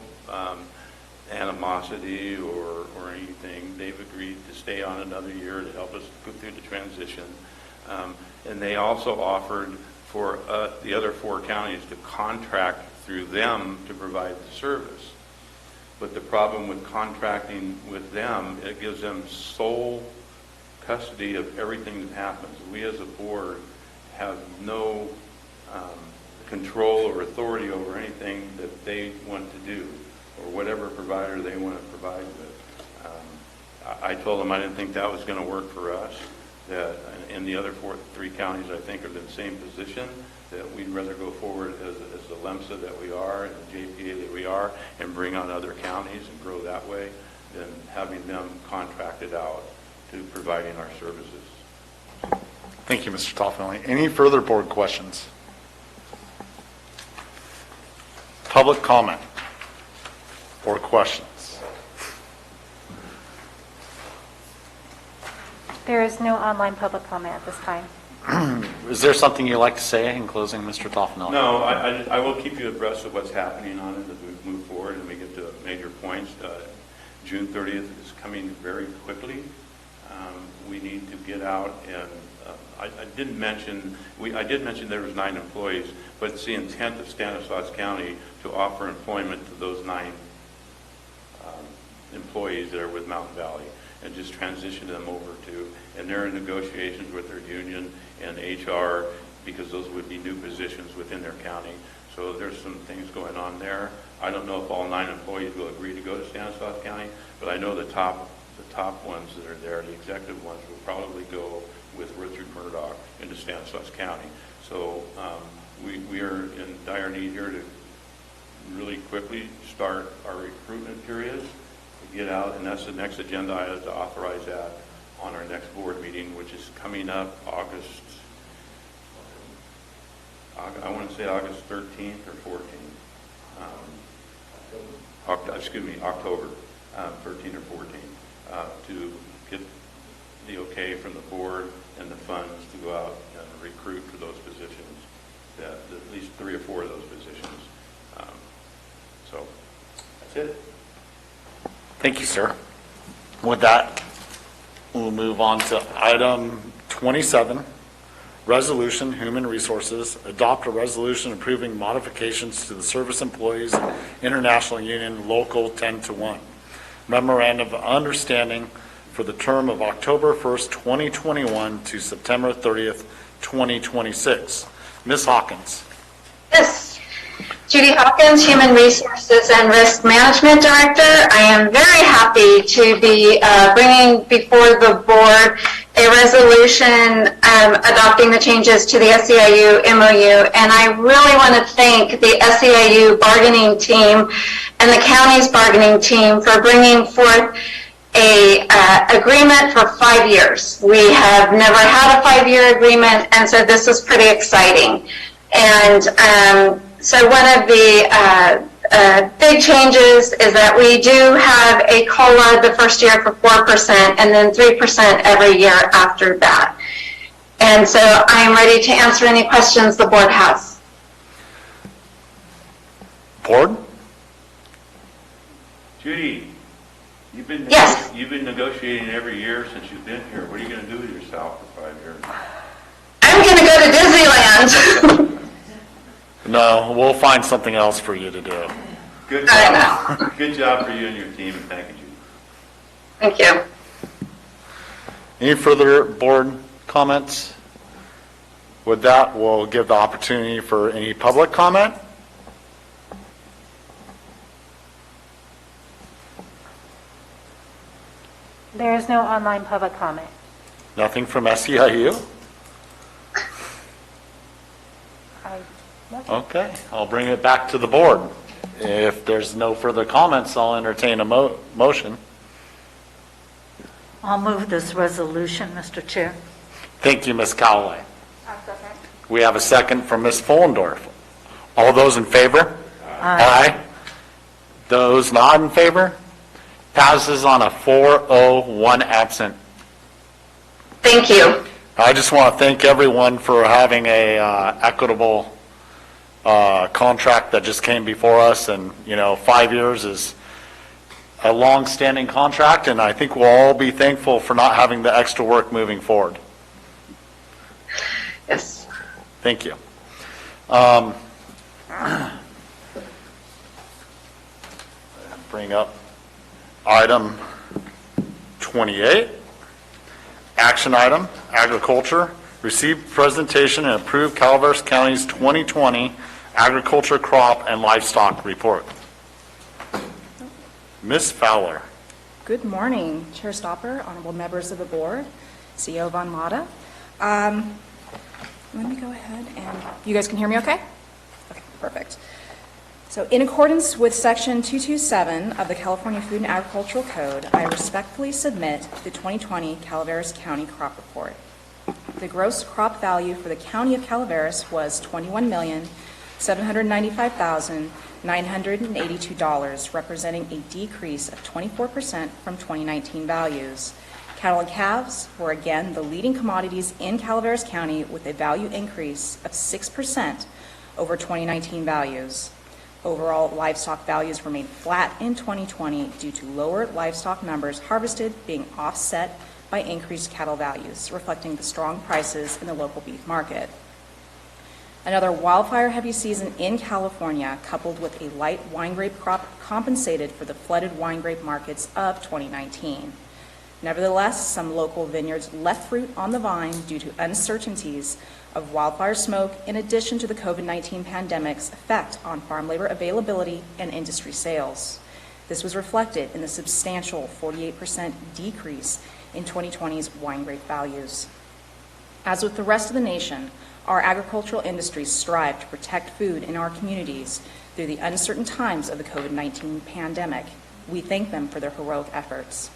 animosity or anything. They've agreed to stay on another year to help us go through the transition. And they also offered for the other 4 counties to contract through them to provide the service. But the problem with contracting with them, it gives them sole custody of everything that happens. We as a board have no control or authority over anything that they want to do or whatever provider they want to provide with. I told them I didn't think that was going to work for us, that in the other 3 counties I think are in the same position, that we'd rather go forward as the LEMSA that we are and the JPA that we are and bring on other counties and grow that way than having them contracted out to providing our services. Thank you, Mr. Toffenelli. Any further board questions? Public comment or questions? There is no online public comment at this time. Is there something you'd like to say in closing, Mr. Toffenelli? No, I will keep you abreast of what's happening on it as we move forward and we get to major points. June 30th is coming very quickly. We need to get out and I did mention there was 9 employees, but it's the intent of Stanislaus County to offer employment to those 9 employees that are with Mountain Valley and just transition them over to, and they're in negotiations with their union and HR because those would be new positions within their county. So there's some things going on there. I don't know if all 9 employees will agree to go to Stanislaus County, but I know the top ones that are there, the executive ones, will probably go with Richard Murdoch into Stanislaus County. So we are in dire need here to really quickly start our recruitment period to get out, and that's the next agenda item, to authorize that on our next board meeting, which is coming up August 13th or 14th. October 13th or 14th, to get the okay from the board and the funds to go out and recruit for those positions, at least 3 or 4 of those positions. So that's it. Thank you, sir. With that, we'll move on to item 27, resolution, human resources, adopt a resolution approving modifications to the Service Employees International Union Local 10-1 Memorandum of Understanding for the term of October 1st, 2021 to September 30th, 2026. Ms. Hawkins. Yes. Judy Hawkins, Human Resources and Risk Management Director. I am very happy to be bringing before the board a resolution adopting the changes to the SEIU MOU, and I really want to thank the SEIU bargaining team and the county's bargaining team for bringing forth a agreement for 5 years. We have never had a 5-year agreement, and so this is pretty exciting. And so one of the big changes is that we do have a COLA the first year for 4% and then 3% every year after that. And so I am ready to answer any questions the board has. Board? Judy, you've been Yes. you've been negotiating every year since you've been here. What are you going to do with yourself for 5 years? I'm going to go to Disneyland. No, we'll find something else for you to do. Good I job. Good job for you and your team, and thank you, Judy. Thank you. Any further board comments? With that, we'll give the opportunity for any public comment. There is no online public comment. Nothing from SEIU? Okay, I'll bring it back to the board. If there's no further comments, I'll entertain a motion. I'll move this resolution, Mr. Chair. Thank you, Ms. Calloway. We have a second from Ms. Fullendorf. All those in favor? Aye. Those not in favor? Passes on a 4-0, 1 absent. Thank you. I just want to thank everyone for having a equitable contract that just came before us, and 5 years is a long-standing contract, and I think we'll all be thankful for not having the extra work moving forward. Yes. Thank you. Bring up item 28. Action item, agriculture. Receive presentation and approve Calaveras County's 2020 agriculture crop and livestock report. Ms. Fowler. Good morning, Chair Stopper, honorable members of the board, CEO Von Mata. Let me go ahead and, you guys can hear me okay? Okay, perfect. So in accordance with Section 227 of the California Food and Agricultural Code, I respectfully submit the 2020 Calaveras County Crop Report. The gross crop value for the County of Calaveras was $21,795,982, representing a decrease of 24% from 2019 values. Cattle and calves were again the leading commodities in Calaveras County with a value increase of 6% over 2019 values. Overall, livestock values remained flat in 2020 due to lower livestock numbers harvested being offset by increased cattle values, reflecting the strong prices in the local beef market. Another wildfire-heavy season in California, coupled with a light wine grape crop, compensated for the flooded wine grape markets of 2019. Nevertheless, some local vineyards left fruit on the vine due to uncertainties of wildfire smoke, in addition to the COVID-19 pandemic's effect on farm labor availability and industry sales. This was reflected in the substantial 48% decrease in 2020's wine grape values. As with the rest of the nation, our agricultural industries strive to protect food in our communities through the uncertain times of the COVID-19 pandemic. We thank them for their heroic efforts.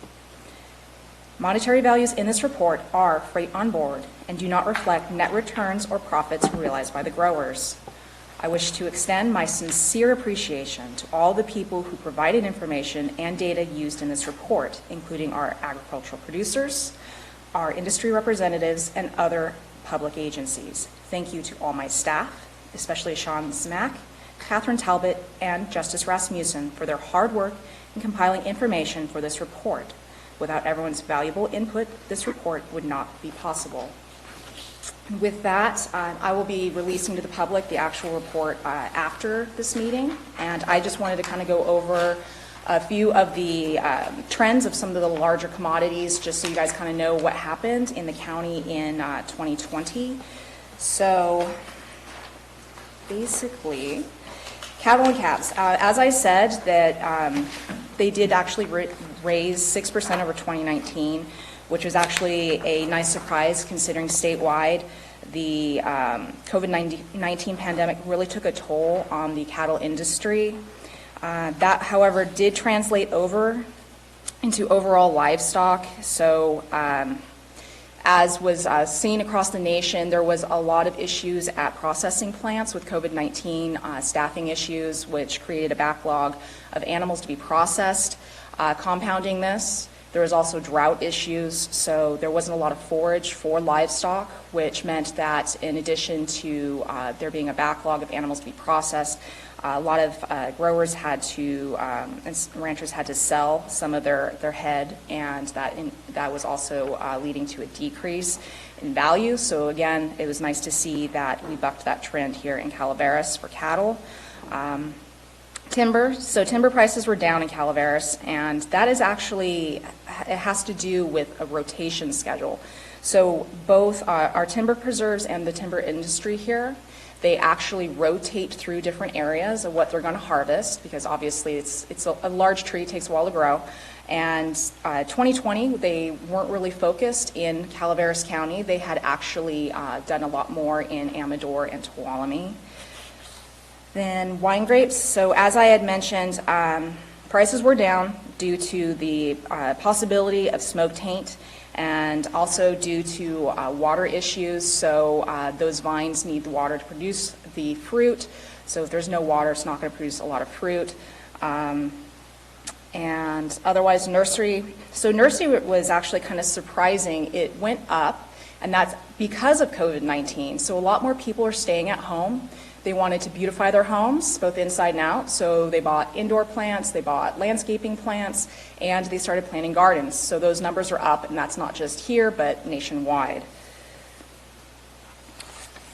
Monetary values in this report are freight on board and do not reflect net returns or profits realized by the growers. I wish to extend my sincere appreciation to all the people who provided information and data used in this report, including our agricultural producers, our industry representatives, and other public agencies. Thank you to all my staff, especially Sean Smack, Catherine Talbot, and Justice Rasmussen for their hard work in compiling information for this report. Without everyone's valuable input, this report would not be possible. With that, I will be releasing to the public the actual report after this meeting, and I just wanted to kind of go over a few of the trends of some of the larger commodities, just so you guys kind of know what happened in the county in 2020. So basically, cattle and calves. As I said, that they did actually raise 6% over 2019, which was actually a nice surprise considering statewide the COVID-19 pandemic really took a toll on the cattle industry. That, however, did translate over into overall livestock. So as was seen across the nation, there was a lot of issues at processing plants with COVID-19, staffing issues, which created a backlog of animals to be processed. Compounding this, there was also drought issues, so there wasn't a lot of forage for livestock, which meant that in addition to there being a backlog of animals to be processed, a lot of growers had to, and ranchers had to sell some of their head, and that was also leading to a decrease in value. So again, it was nice to see that we bucked that trend here in Calaveras for cattle. Timber, so timber prices were down in Calaveras, and that is actually, it has to do with a rotation schedule. So both our timber preserves and the timber industry here, they actually rotate through different areas of what they're going to harvest, because obviously it's a large tree, it takes a while to grow. And 2020, they weren't really focused in Calaveras County. They had actually done a lot more in Amador and Tuolumne. Then wine grapes. So as I had mentioned, prices were down due to the possibility of smoke taint, and also due to water issues. So those vines need the water to produce the fruit. So if there's no water, it's not going to produce a lot of fruit. And otherwise, nursery. So nursery was actually kind of surprising. It went up, and that's because of COVID-19. So a lot more people are staying at home. They wanted to beautify their homes, both inside and out, so they bought indoor plants, they bought landscaping plants, and they started planting gardens. So those numbers are up, and that's not just here, but nationwide.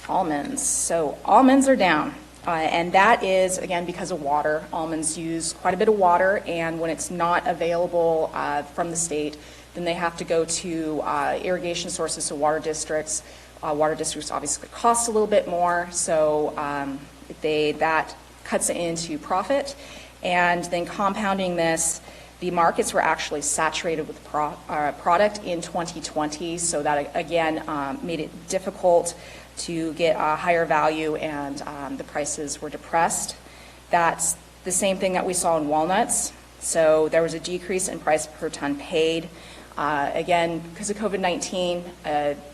Almonds. So almonds are down, and that is, again, because of water. Almonds use quite a bit of water, and when it's not available from the state, then they have to go to irrigation sources, so water districts. Water districts obviously cost a little bit more, so that cuts into profit. And then compounding this, the markets were actually saturated with product in 2020, so that again made it difficult to get a higher value, and the prices were depressed. That's the same thing that we saw in walnuts. So there was a decrease in price per ton paid. Again, because of COVID-19,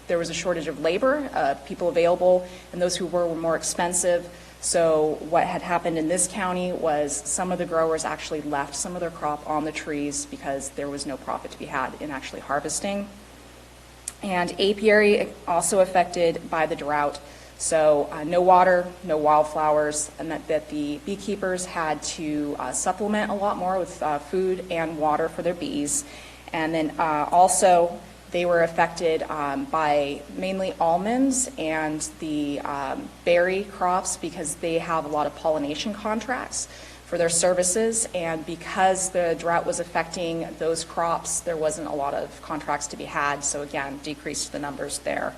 there was a shortage of labor, people available, and those who were more expensive. So what had happened in this county was some of the growers actually left some of their crop on the trees because there was no profit to be had in actually harvesting. And apiary also affected by the drought. So no water, no wildflowers, and that the beekeepers had to supplement a lot more with food and water for their bees. And then also they were affected by mainly almonds and the berry crops, because they have a lot of pollination contracts for their services. And because the drought was affecting those crops, there wasn't a lot of contracts to be had. So again, decreased the numbers there.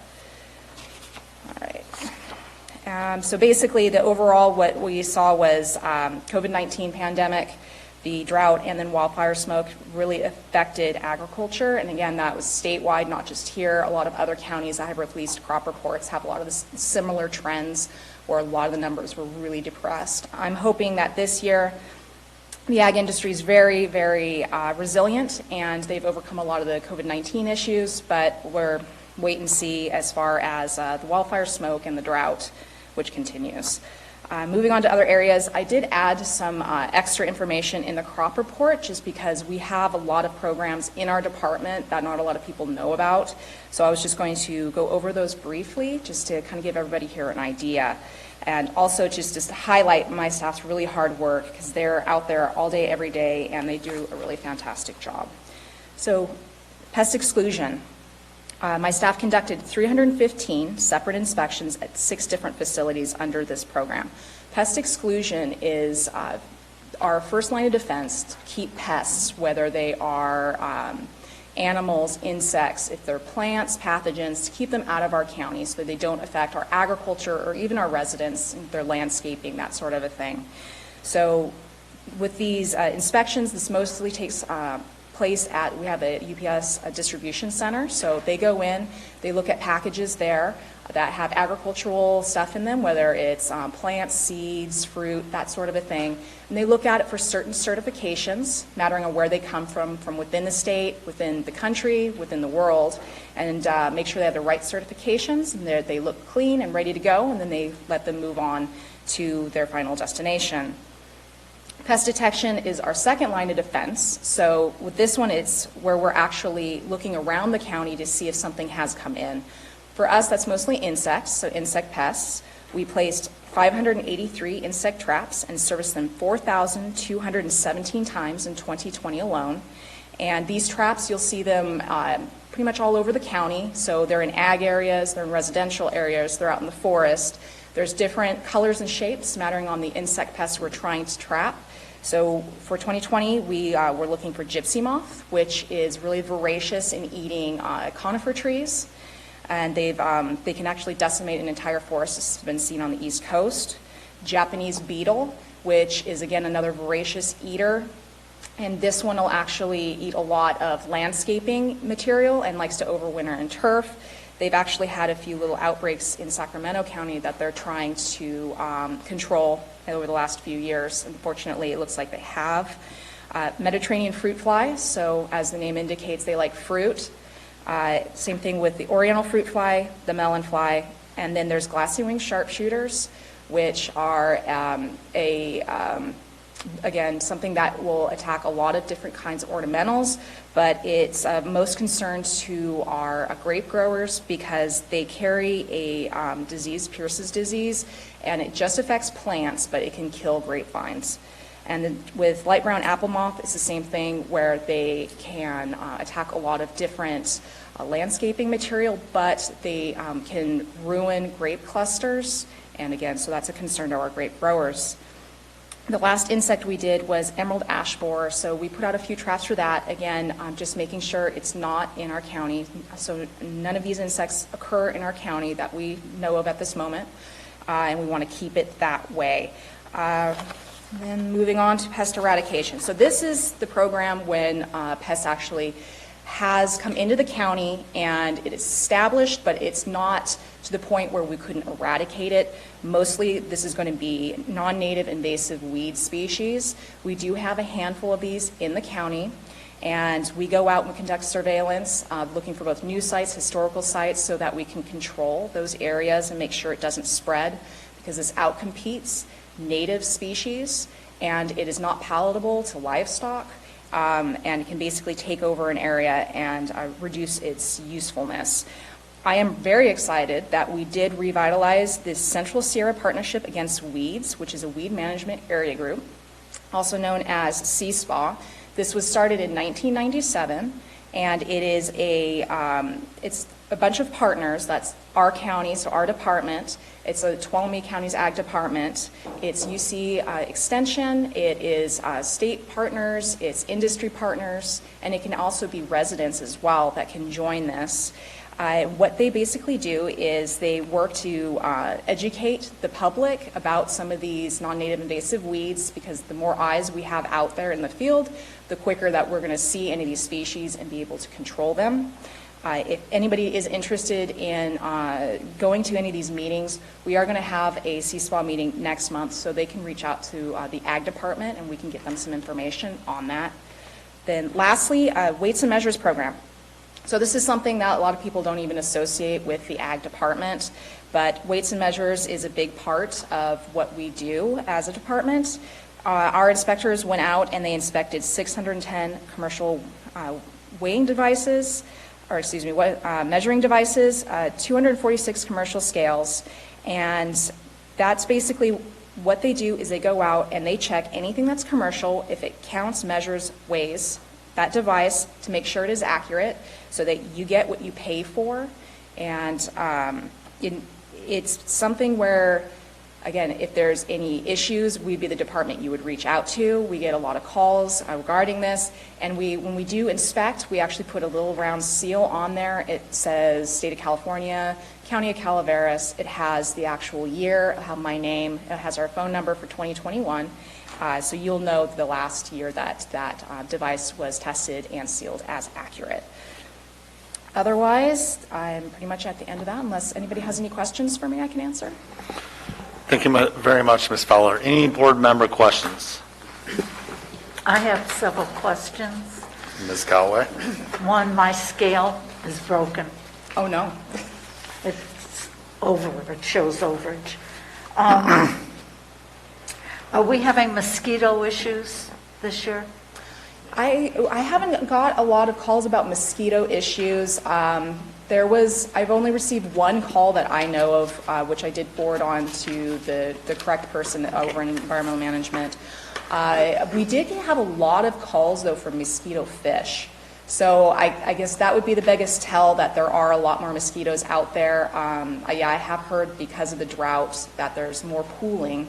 All right. So basically the overall what we saw was COVID-19 pandemic, the drought, and then wildfire smoke really affected agriculture. And again, that was statewide, not just here. A lot of other counties that have released crop reports have a lot of the similar trends, where a lot of the numbers were really depressed. I'm hoping that this year the ag industry is very, very resilient, and they've overcome a lot of the COVID-19 issues, but we're wait and see as far as the wildfire smoke and the drought, which continues. Moving on to other areas, I did add some extra information in the crop report, just because we have a lot of programs in our department that not a lot of people know about. So I was just going to go over those briefly, just to kind of give everybody here an idea. And also just to highlight my staff's really hard work, because they're out there all day, every day, and they do a really fantastic job. So pest exclusion. My staff conducted 315 separate inspections at 6 different facilities under this program. Pest exclusion is our first line of defense to keep pests, whether they are animals, insects, if they're plants, pathogens, to keep them out of our county so they don't affect our agriculture or even our residents, their landscaping, that sort of a thing. So with these inspections, this mostly takes place at, we have a UPS distribution center, so they go in, they look at packages there that have agricultural stuff in them, whether it's plants, seeds, fruit, that sort of a thing. And they look at it for certain certifications, mattering on where they come from within the state, within the country, within the world, and make sure they have the right certifications, and they look clean and ready to go, and then they let them move on to their final destination. Pest detection is our second line of defense. So with this one, it's where we're actually looking around the county to see if something has come in. For us, that's mostly insects, so insect pests. We placed 583 insect traps and serviced them 4,217 times in 2020 alone. And these traps, you'll see them pretty much all over the county. So they're in ag areas, they're in residential areas, they're out in the forest. There's different colors and shapes mattering on the insect pests we're trying to trap. So for 2020, we're looking for gypsy moth, which is really voracious in eating conifer trees. And they can actually decimate an entire forest. This has been seen on the East Coast. Japanese beetle, which is, again, another voracious eater. And this one will actually eat a lot of landscaping material and likes to overwinter in turf. They've actually had a few little outbreaks in Sacramento County that they're trying to control over the last few years. Unfortunately, it looks like they have. Mediterranean fruit flies, so as the name indicates, they like fruit. Same thing with the oriental fruit fly, the melon fly, and then there's glassy-winged sharpshooters, which are again, something that will attack a lot of different kinds of ornamentals, but it's most concerned to our grape growers because they carry a disease, Pierce's disease, and it just affects plants, but it can kill grapevines. And then with light brown apple moth, it's the same thing where they can attack a lot of different landscaping material, but they can ruin grape clusters. And again, so that's a concern to our grape growers. The last insect we did was emerald ash borer, so we put out a few traps for that. Again, just making sure it's not in our county. So none of these insects occur in our county that we know of at this moment, and we want to keep it that way. Then moving on to pest eradication. So this is the program when pests actually has come into the county and it is established, but it's not to the point where we couldn't eradicate it. Mostly this is going to be non-native invasive weed species. We do have a handful of these in the county, and we go out and we conduct surveillance, looking for both new sites, historical sites, so that we can control those areas and make sure it doesn't spread, because this outcompetes native species and it is not palatable to livestock. And can basically take over an area and reduce its usefulness. I am very excited that we did revitalize this Central Sierra Partnership Against Weeds, which is a weed management area group, also known as CSPA. This was started in 1997, and it is it's a bunch of partners. That's our county, so our department. It's a Tuolumne County's Ag Department. It's UC Extension. It is state partners. It's industry partners, and it can also be residents as well that can join this. What they basically do is they work to educate the public about some of these non-native invasive weeds, because the more eyes we have out there in the field, the quicker that we're going to see any of these species and be able to control them. If anybody is interested in going to any of these meetings, we are going to have a CSPA meeting next month, so they can reach out to the Ag Department and we can get them some information on that. Then lastly, weights and measures program. So this is something that a lot of people don't even associate with the Ag Department, but weights and measures is a big part of what we do as a department. Our inspectors went out and they inspected 610 commercial weighing devices, measuring devices, 246 commercial scales, and that's basically what they do. Is they go out and they check anything that's commercial, if it counts, measures, weighs that device to make sure it is accurate so that you get what you pay for. And it's something where Again, if there's any issues, we'd be the department you would reach out to. We get a lot of calls regarding this, and when we do inspect, we actually put a little round seal on there. It says State of California, County of Calaveras. It has the actual year, it'll have my name, it has our phone number for 2021, so you'll know the last year that device was tested and sealed as accurate. Otherwise, I'm pretty much at the end of that, unless anybody has any questions for me I can answer. Thank you very much, Ms. Fowler. Any board member questions? I have several questions. Ms. Callaway? One, my scale is broken. Oh, no. It's over, it shows overage. Are we having mosquito issues this year? I haven't got a lot of calls about mosquito issues. I've only received one call that I know of, which I did forward on to the correct person over in environmental management. We did have a lot of calls, though, from mosquito fish. So I guess that would be the biggest tell, that there are a lot more mosquitoes out there. I have heard because of the drought that there's more pooling,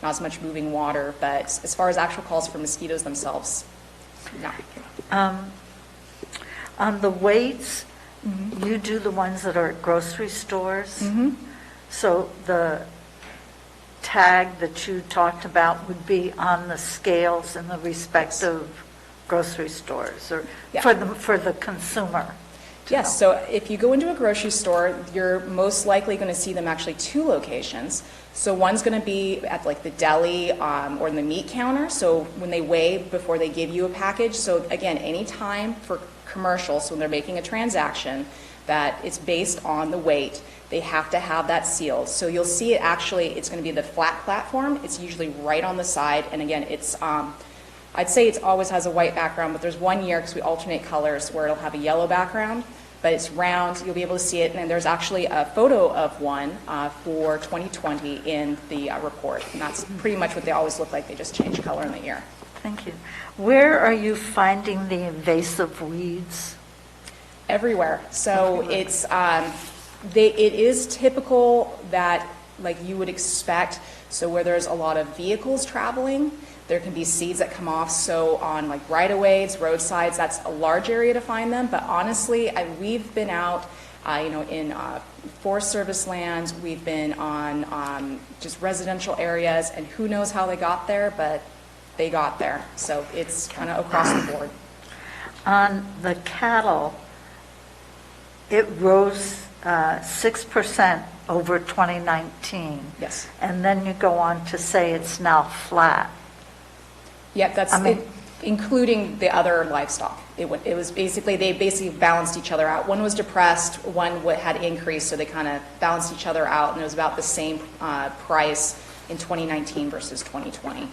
not as much moving water. But as far as actual calls for mosquitoes themselves, no. On the weights, you do the ones that are at grocery stores. So the tag that you talked about would be on the scales in the respective grocery stores, or Yeah. for the consumer. Yes, so if you go into a grocery store, you're most likely going to see them actually two locations. So one's going to be at like the deli or in the meat counter, so when they weigh before they give you a package. So again, anytime for commercials, so when they're making a transaction, that it's based on the weight, they have to have that sealed. So you'll see it actually, it's going to be the flat platform. It's usually right on the side, and again, it's I'd say it always has a white background, but there's 1 year, because we alternate colors, where it'll have a yellow background, but it's round. You'll be able to see it, and there's actually a photo of one for 2020 in the report, and that's pretty much what they always look like. They just change color in the year. Thank you. Where are you finding the invasive weeds? Everywhere. So it's it is typical that, like you would expect. So where there's a lot of vehicles traveling, there can be seeds that come off. So on like right-of-ways, roadsides, that's a large area to find them. But honestly, we've been out, in Forest Service land. We've been on just residential areas, and who knows how they got there, but they got there. So it's kind of across the board. On the cattle, it rose 6% over 2019. Yes. And then you go on to say it's now flat. Yep, that's including the other livestock. It was basically, they basically balanced each other out. One was depressed, one had increased, so they kind of balanced each other out, and it was about the same price in 2019 versus 2020.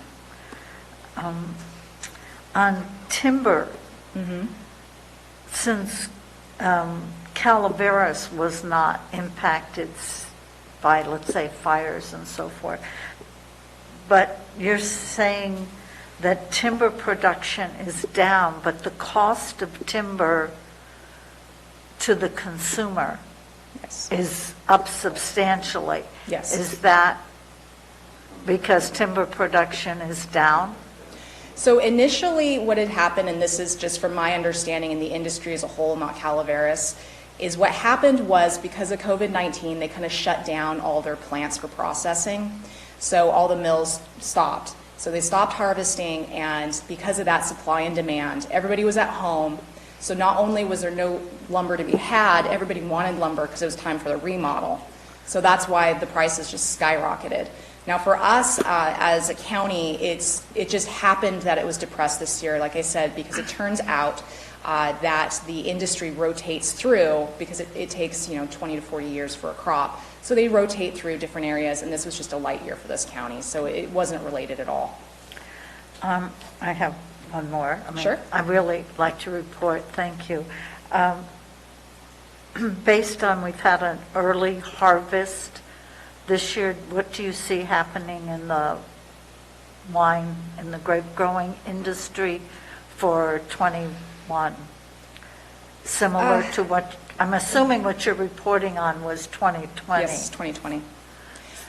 On timber, since Calaveras was not impacted by, let's say, fires and so forth, but you're saying that timber production is down, but the cost of timber to the consumer Yes. is up substantially. Yes. Is that because timber production is down? So initially what had happened, and this is just from my understanding in the industry as a whole, not Calaveras, is what happened was because of COVID-19, they kind of shut down all their plants for processing. So all the mills stopped. So they stopped harvesting, and because of that supply and demand, everybody was at home. So not only was there no lumber to be had, everybody wanted lumber because it was time for the remodel. So that's why the prices just skyrocketed. Now for us as a county, it just happened that it was depressed this year, like I said, because it turns out that the industry rotates through, because it takes 20 to 40 years for a crop. So they rotate through different areas, and this was just a light year for this county, so it wasn't related at all. I have one more. Sure. I really like to report, thank you. Based on, we've had an early harvest this year, what do you see happening in the wine and the grape growing industry for 21? Similar to what, I'm assuming what you're reporting on was 2020. Yes, 2020.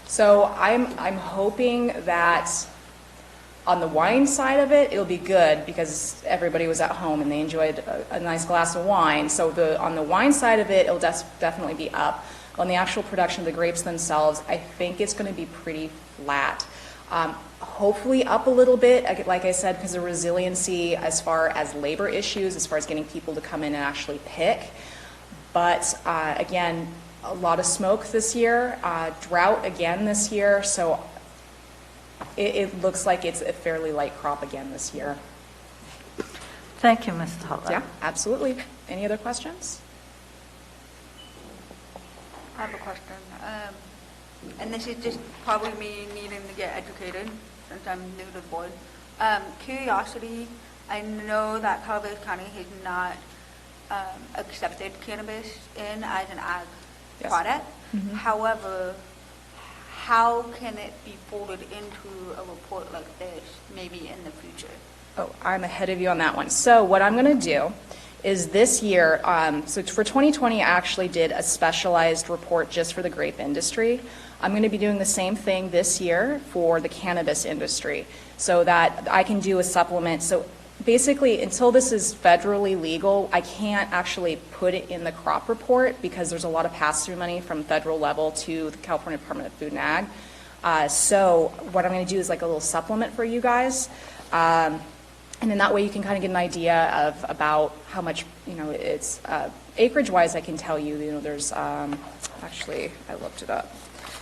So I'm hoping that on the wine side of it, it'll be good because everybody was at home and they enjoyed a nice glass of wine. So on the wine side of it, it'll definitely be up. On the actual production of the grapes themselves, I think it's going to be pretty flat. Hopefully up a little bit, like I said, because of resiliency as far as labor issues, as far as getting people to come in and actually pick. But again, a lot of smoke this year, drought again this year, so it looks like it's a fairly light crop again this year. Thank you, Ms. Toller. Yeah, absolutely. Any other questions? I have a question. And this is just probably me needing to get educated since I'm new to the board. Curiosity, I know that Calaveras County has not accepted cannabis in as an ag Yes. product. However, how can it be folded into a report like this maybe in the future? Oh, I'm ahead of you on that one. So what I'm going to do is this year, so for 2020, I actually did a specialized report just for the grape industry. I'm going to be doing the same thing this year for the cannabis industry so that I can do a supplement. So basically, until this is federally legal, I can't actually put it in the crop report because there's a lot of pass-through money from federal level to the California Department of Food and Ag. So what I'm going to do is like a little supplement for you guys. And then that way you can kind of get an idea of about how much, it's acreage-wise, I can tell you, there's, actually, I looked it up,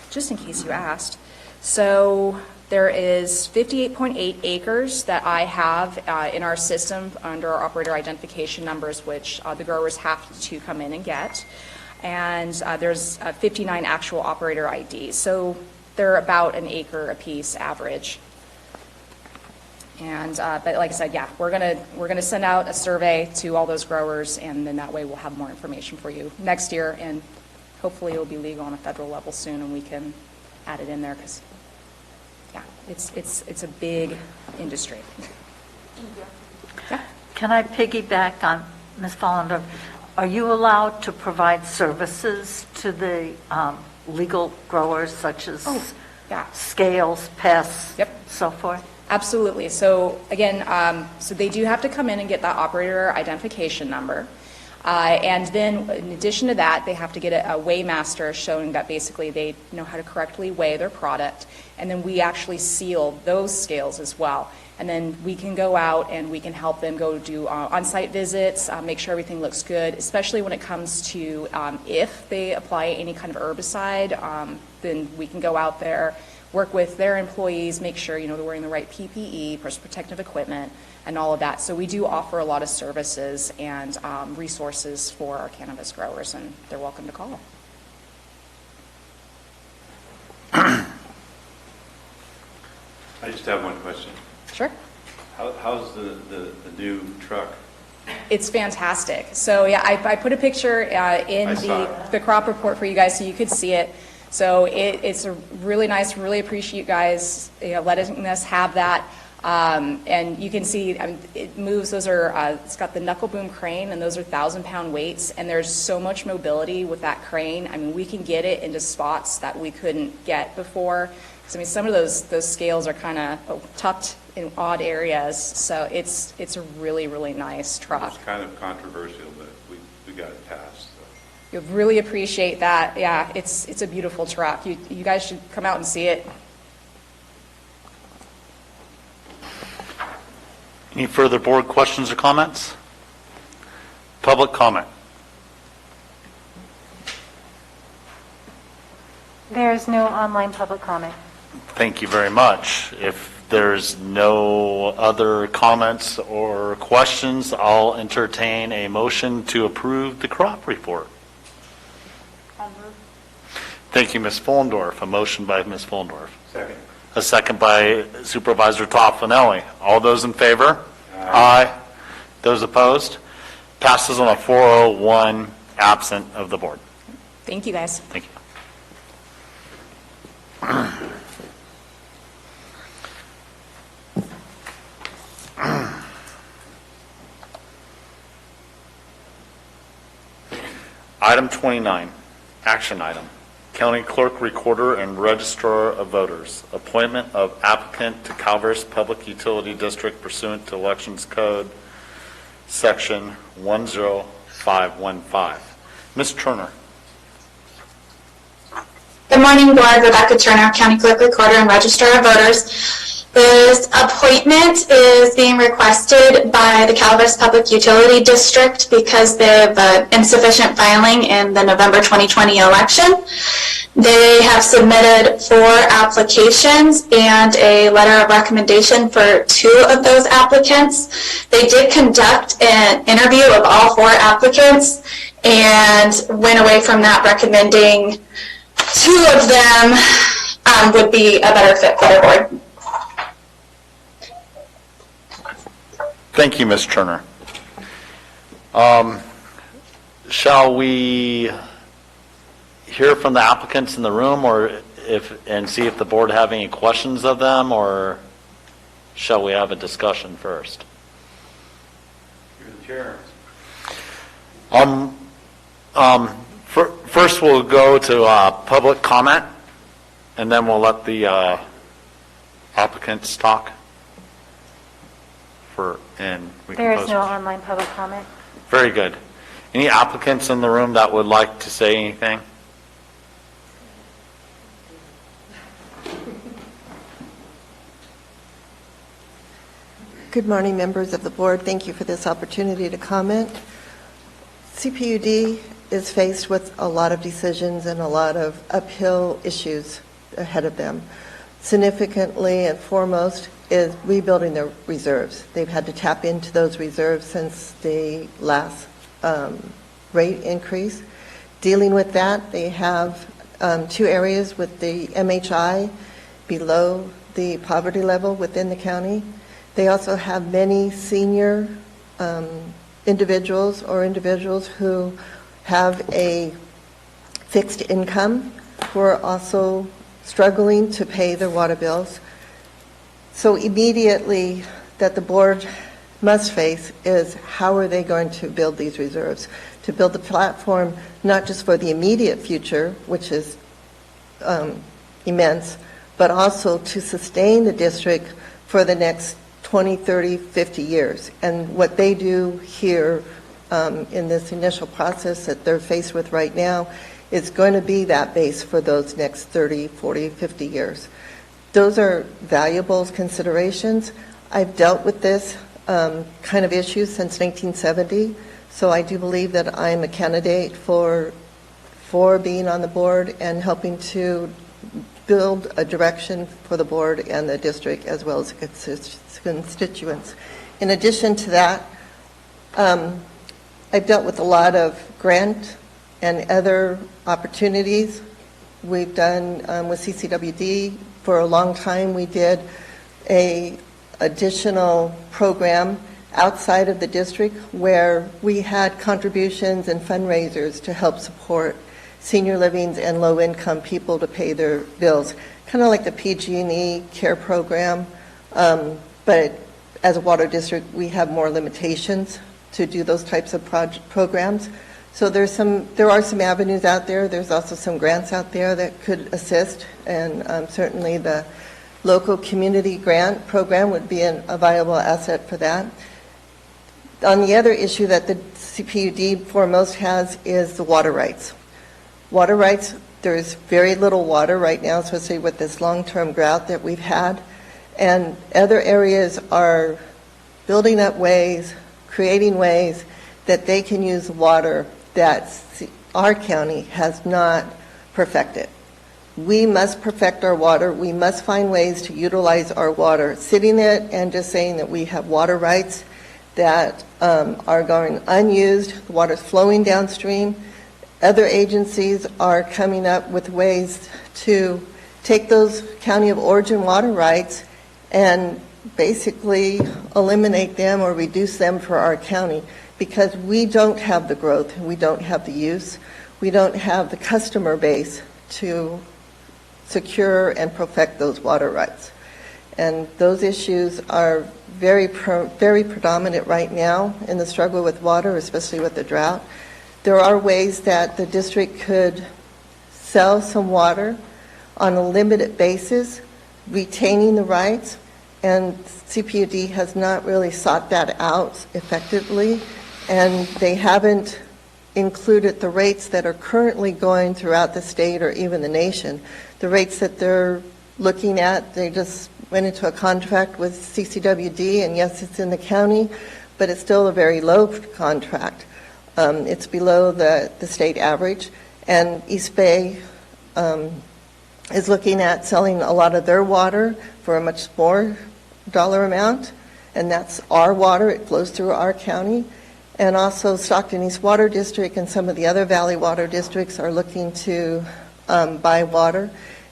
just in case you asked. So there is 58.8 acres that I have in our system under our operator identification numbers, which the growers have to come in and get. And there's 59 actual operator IDs. So they're about an acre apiece average. And but like I said, yeah, we're gonna send out a survey to all those growers, and then that way we'll have more information for you next year, and hopefully it'll be legal on a federal level soon, and we can add it in there because, yeah, it's a big industry. Yeah. Can I piggyback on Ms. Follender? Are you allowed to provide services to the legal growers such as yeah. scales, pests, Yep. so forth? Absolutely. So again, so they do have to come in and get that operator identification number. And then in addition to that, they have to get a weighmaster showing that basically they know how to correctly weigh their product. And then we actually seal those scales as well. And then we can go out and we can help them go do on-site visits, make sure everything looks good, especially when it comes to if they apply any kind of herbicide, then we can go out there, work with their employees, make sure, they're wearing the right PPE, personal protective equipment, and all of that. So we do offer a lot of services and resources for our cannabis growers, and they're welcome to call. I just have one question. Sure. How's the new truck? It's fantastic. So yeah, I put a picture in the crop report for you guys so you could see it. So it's a really nice, really appreciate you guys letting us have that. And you can see, it moves, those are, it's got the knuckle boom crane, and those are 1,000-pound weights, and there's so much mobility with that crane. We can get it into spots that we couldn't get before. So, some of those scales are kind of tucked in odd areas, so it's a really, really nice truck. It's kind of controversial, but we got it passed. You'll really appreciate that. Yeah, it's a beautiful truck. You guys should come out and see it. Any further board questions or comments? Public comment. There is no online public comment. Thank you very much. If there's no other comments or questions, I'll entertain a motion to approve the crop report. Thank you, Ms. Fullendorf. A motion by Ms. Fullendorf. Second. A second by Supervisor Toffenelli. All those in favor? Aye. Those opposed? Passes on a 401, absent of the board. Thank you, guys. Thank you. Item 29, action item. County Clerk, Recorder, and Registrar of Voters. Appointment of applicant to Calaveras Public Utility District pursuant to Elections Code, Section 10515. Ms. Turner. Good morning, Board. Rebecca Turner, County Clerk, Recorder, and Registrar of Voters. This appointment is being requested by the Calaveras Public Utility District because they have insufficient filing in the November 2020 election. They have submitted 4 applications and a letter of recommendation for 2 of those applicants. They did conduct an interview of all 4 applicants and went away from that recommending 2 of them would be a better fit for the board. Thank you, Ms. Turner. Shall we hear from the applicants in the room, and see if the board have any questions of them, or shall we have a discussion first? You're the chair. First, we'll go to public comment, and then we'll let the applicants talk. There is no online public comment. Very good. Any applicants in the room that would like to say anything? Good morning, members of the board. Thank you for this opportunity to comment. CPUD is faced with a lot of decisions and a lot of uphill issues ahead of them. Significantly and foremost is rebuilding their reserves. They've had to tap into those reserves since the last rate increase. Dealing with that, they have 2 areas with the MHI below the poverty level within the county. They also have many senior individuals who have a fixed income who are also struggling to pay their water bills. So immediately that the board must face is how are they going to build these reserves, to build the platform not just for the immediate future, which is immense, but also to sustain the district for the next 20, 30, 50 years. And what they do here in this initial process that they're faced with right now is going to be that base for those next 30, 40, 50 years. Those are valuable considerations. I've dealt with this kind of issue since 1970, so I do believe that I'm a candidate for being on the board and helping to build a direction for the board and the district as well as constituents. In addition to that, I've dealt with a lot of grant and other opportunities. We've done with CCWD for a long time. We did a additional program outside of the district where we had contributions and fundraisers to help support senior livings and low-income people to pay their bills, kind of like the PG&E care program, but as a water district, we have more limitations to do those types of programs. So there are some avenues out there. There's also some grants out there that could assist, and certainly the local community grant program would be a viable asset for that. On the other issue that the CPUD foremost has is the water rights. Water rights, there's very little water right now, especially with this long-term drought that we've had, and other areas are building up ways, creating ways that they can use water that our county has not perfected. We must perfect our water. We must find ways to utilize our water. Sitting it and just saying that we have water rights that are going unused, the water's flowing downstream. Other agencies are coming up with ways to take those county of origin water rights and basically eliminate them or reduce them for our county, because we don't have the growth, we don't have the use, we don't have the customer base to secure and perfect those water rights. And those issues are very predominant right now in the struggle with water, especially with the drought. There are ways that the district could sell some water on a limited basis, retaining the rights, and CPUD has not really sought that out effectively, and they haven't included the rates that are currently going throughout the state or even the nation. The rates that they're looking at, they just went into a contract with CCWD, and yes, it's in the county, but it's still a very low contract. It's below the state average, and East Bay is looking at selling a lot of their water for a much more dollar amount, and that's our water. It flows through our county. And also Stockton East Water District and some of the other Valley Water Districts are looking to buy water,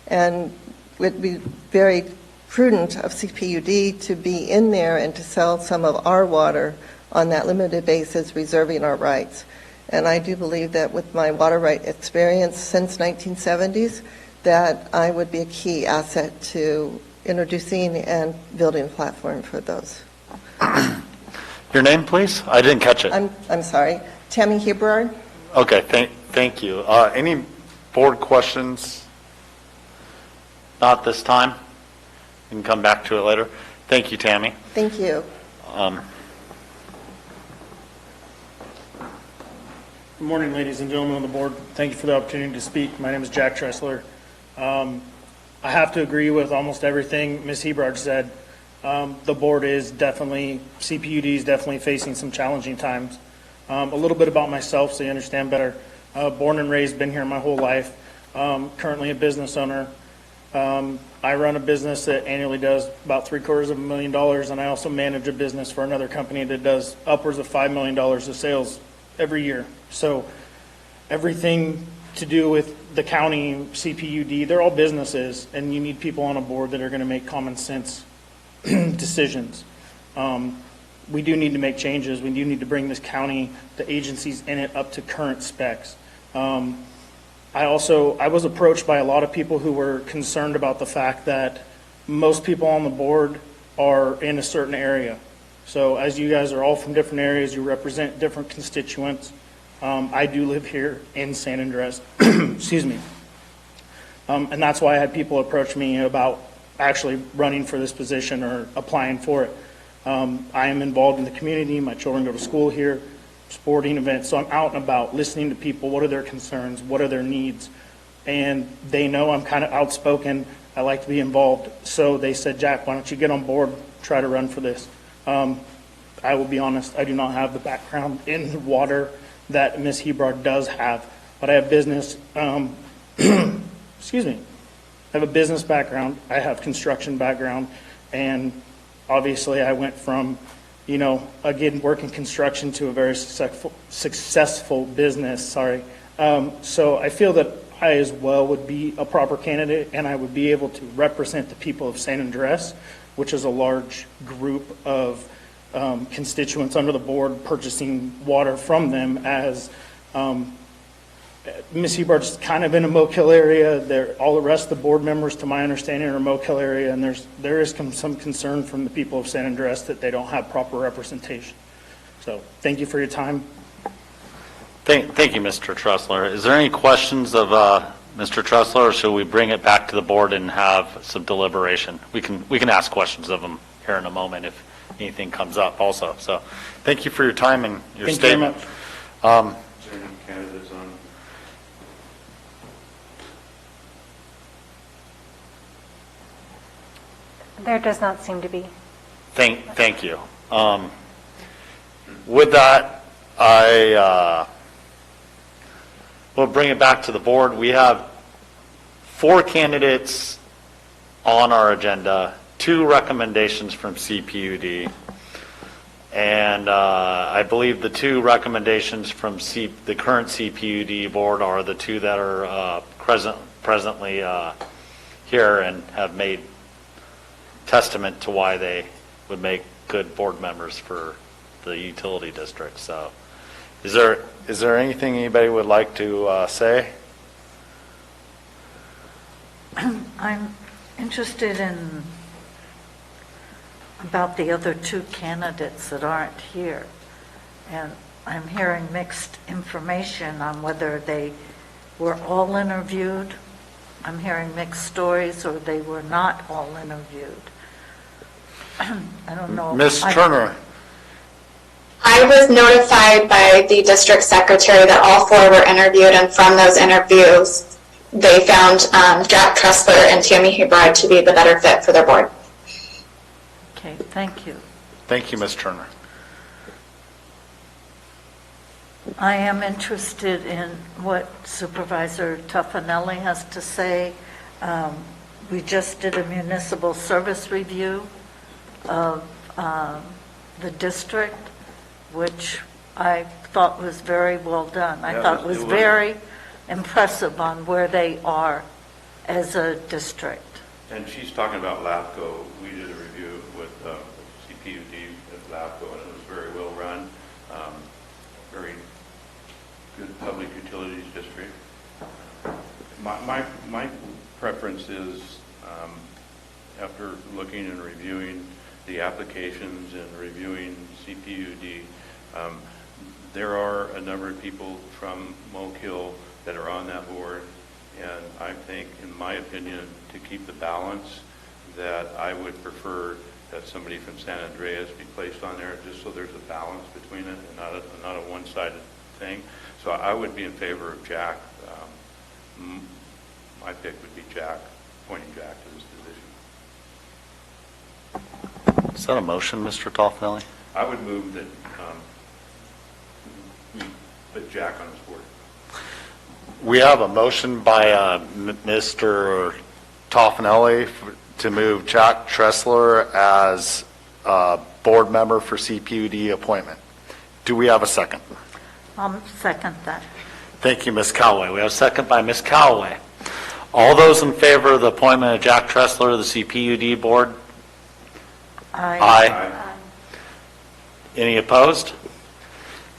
and it would be very prudent of CPUD to be in there and to sell some of our water on that limited basis, reserving our rights. And I do believe that with my water right experience since 1970s, that I would be a key asset to introducing and building a platform for those. Your name, please? I didn't catch it. I'm sorry, Tammy Hebrard. Okay, thank you. Any board questions? Not this time? We can come back to it later. Thank you, Tammy. Thank you. Good morning, ladies and gentlemen on the board. Thank you for the opportunity to speak. My name is Jack Tressler. I have to agree with almost everything Ms. Hebrard said. The board is definitely, CPUD is definitely facing some challenging times. A little bit about myself so you understand better. Born and raised, been here my whole life. Currently a business owner. I run a business that annually does about $750,000, and I also manage a business for another company that does upwards of $5 million of sales every year. So everything to do with the county, CPUD, they're all businesses, and you need people on a board that are going to make common sense decisions. We do need to make changes. We do need to bring this county, the agencies in it, up to current specs. I was approached by a lot of people who were concerned about the fact that most people on the board are in a certain area. So as you guys are all from different areas, you represent different constituents. I do live here in San Andres, excuse me. And that's why I had people approach me about actually running for this position or applying for it. I am involved in the community. My children go to school here, sporting events. So I'm out and about listening to people. What are their concerns? What are their needs? And they know I'm kind of outspoken. I like to be involved. So they said, Jack, why don't you get on board, try to run for this? I will be honest, I do not have the background in water that Ms. Hebrard does have, but I have business, excuse me, I have a business background, I have construction background, and obviously I went from, again, working construction to a very successful business, so I feel that I as well would be a proper candidate, and I would be able to represent the people of San Andres, which is a large group of constituents under the board purchasing water from them, as Ms. Hebrard's kind of in a Mokill area. All the rest of the board members, to my understanding, are in a Mokill area, and there is some concern from the people of San Andres that they don't have proper representation. So thank you for your time. Thank you, Mr. Tressler. Is there any questions of Mr. Tressler, or should we bring it back to the board and have some deliberation? We can ask questions of him here in a moment if anything comes up also. So thank you for your time and your statement. Is there any candidates on? There does not seem to be. Thank you. With that, I will bring it back to the board. We have 4 candidates on our agenda, 2 recommendations from CPUD, and I believe the 2 recommendations from the current CPUD board are the 2 that are presently here and have made testament to why they would make good board members for the utility district. So is there anything anybody would like to say? I'm interested in about the other 2 candidates that aren't here. And I'm hearing mixed information on whether they were all interviewed. I'm hearing mixed stories, or they were not all interviewed. I don't know. Ms. Turner, I was notified by the district secretary that all 4 were interviewed, and from those interviews, they found Jack Tressler and Tammy Hubride to be the better fit for their board. Okay, thank you. thank you, Ms. Turner. I am interested in what Supervisor Tuffanelli has to say. We just did a municipal service review of the district, which I thought was very well done. I thought it was very impressive on where they are as a district. And she's talking about LAFCO. We did a review with CPUD at LAFCO, and it was very well run. Very good public utilities district. My preference is, after looking and reviewing the applications and reviewing CPUD, there are a number of people from Moke Hill that are on that board, and I think, in my opinion, to keep the balance, that I would prefer that somebody from San Andreas be placed on there, just so there's a balance between it and not a one-sided thing. So I would be in favor of Jack. My pick would be Jack, appointing Jack to this position. Is that a motion, Mr. Toffanelli? I would move that we put Jack on this board. We have a motion by Mr. Toffanelli to move Jack Tressler as board member for CPUD appointment. Do we have a second? I'll second that. Thank you, Ms. Callaway. We have a second by Ms. Callaway. All those in favor of the appointment of Jack Tressler to the CPUD board? Aye. Any opposed?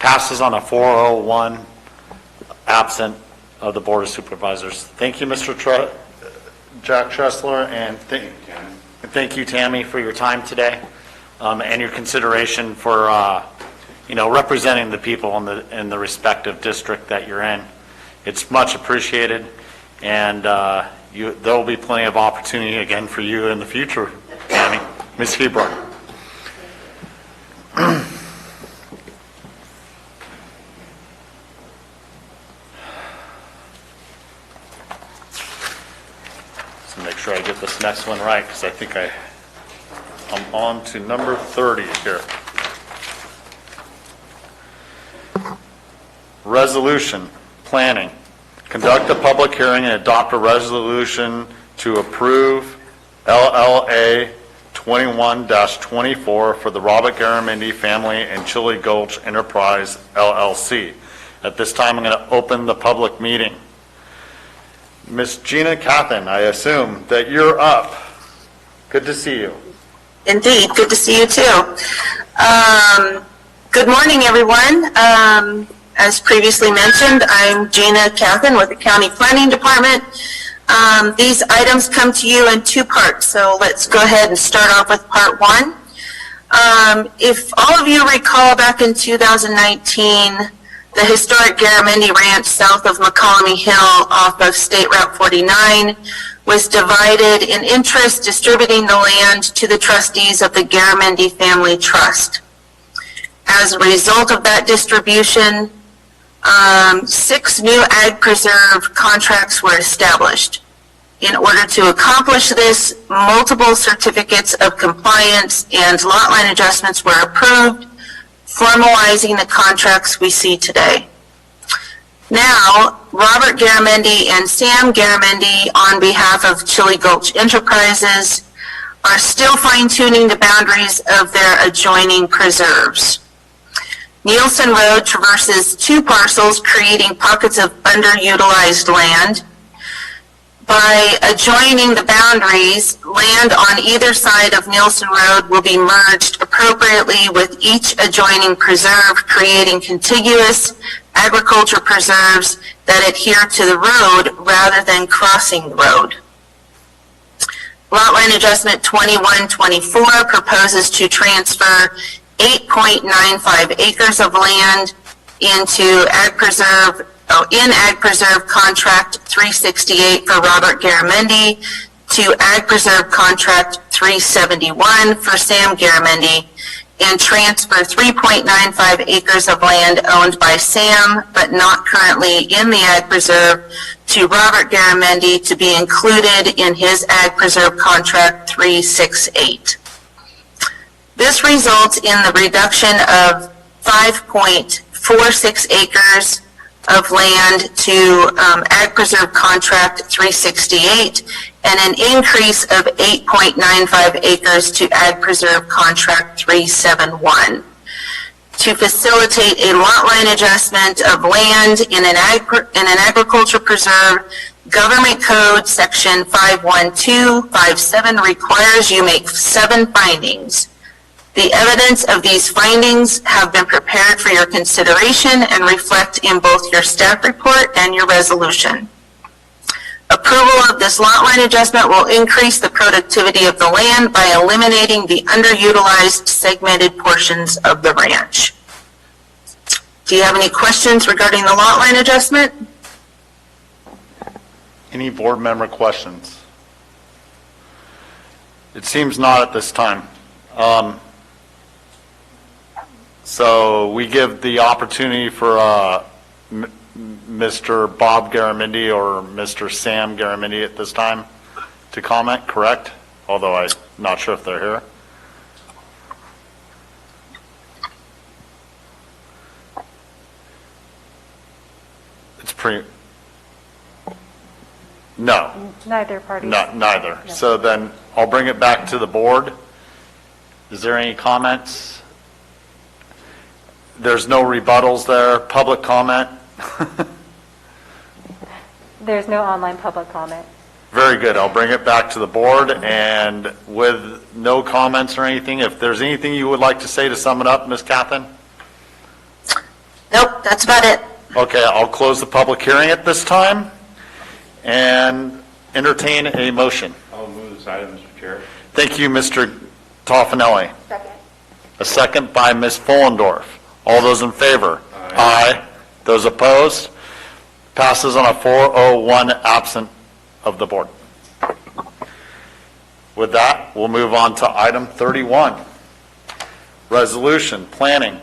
Passes on a 401, absent of the Board of Supervisors. Thank you, Mr. Jack Tressler, and thank you, Tammy, for your time today and your consideration for representing the people in the respective district that you're in. It's much appreciated, and there will be plenty of opportunity again for you in the future, Tammy. Ms. Hebron. So make sure I get this next one right, because I think I'm on to number 30 here. Resolution, planning. Conduct a public hearing and adopt a resolution to approve LLA 21-24 for the Robert Garamendi Family and Chili Gulch Enterprise LLC. At this time, I'm going to open the public meeting. Ms. Gina Cathan, I assume that you're up. Good to see you. Indeed, good to see you too. Good morning, everyone. As previously mentioned, I'm Gina Cathan with the County Planning Department. These items come to you in 2 parts, so let's go ahead and start off with part 1. If all of you recall, back in 2019, the historic Garamendi Ranch south of McCollum Hill off of State Route 49 was divided in interest, distributing the land to the trustees of the Garamendi Family Trust. As a result of that distribution, 6 new ag preserve contracts were established. In order to accomplish this, multiple certificates of compliance and lot line adjustments were approved, formalizing the contracts we see today. Now, Robert Garamendi and Sam Garamendi, on behalf of Chili Gulch Enterprises, are still fine-tuning the boundaries of their adjoining preserves. Nielsen Road traverses 2 parcels, creating pockets of underutilized land. By adjoining the boundaries, land on either side of Nielsen Road will be merged appropriately with each adjoining preserve, creating contiguous agriculture preserves that adhere to the road rather than crossing the road. Lot line adjustment 2124 proposes to transfer 8.95 acres of land into Ag Preserve in Ag Preserve Contract 368 for Robert Garamendi to Ag Preserve Contract 371 for Sam Garamendi, and transfer 3.95 acres of land owned by Sam but not currently in the Ag Preserve to Robert Garamendi to be included in his Ag Preserve Contract 368. This results in the reduction of 5.46 acres of land to Ag Preserve Contract 368 and an increase of 8.95 acres to Ag Preserve Contract 371. To facilitate a lot line adjustment of land in an agriculture preserve, Government Code Section 51257 requires you make 7 findings. The evidence of these findings have been prepared for your consideration and reflect in both your staff report and your resolution. Approval of this lot line adjustment will increase the productivity of the land by eliminating the underutilized segmented portions of the ranch. Do you have any questions regarding the lot line adjustment? Any board member questions? It seems not at this time. So we give the opportunity for Mr. Bob Garamendi or Mr. Sam Garamendi at this time to comment, correct? Although I'm not sure if they're here. It's pretty, no. Neither party. Neither. No. So then I'll bring it back to the board. Is there any comments? There's no rebuttals there. Public comment? There's no online public comment. Very good. I'll bring it back to the board, and with no comments or anything, if there's anything you would like to say to sum it up, Ms. Catherine? Nope, that's about it. Okay, I'll close the public hearing at this time and entertain a motion. I'll move this item, Mr. Chair. Thank you, Mr. Toffanelli. Second. A second by Ms. Fullendorf. All those in favor? Aye. Those opposed? Passes on a 401 absent of the board. With that, we'll move on to item 31. Resolution, planning.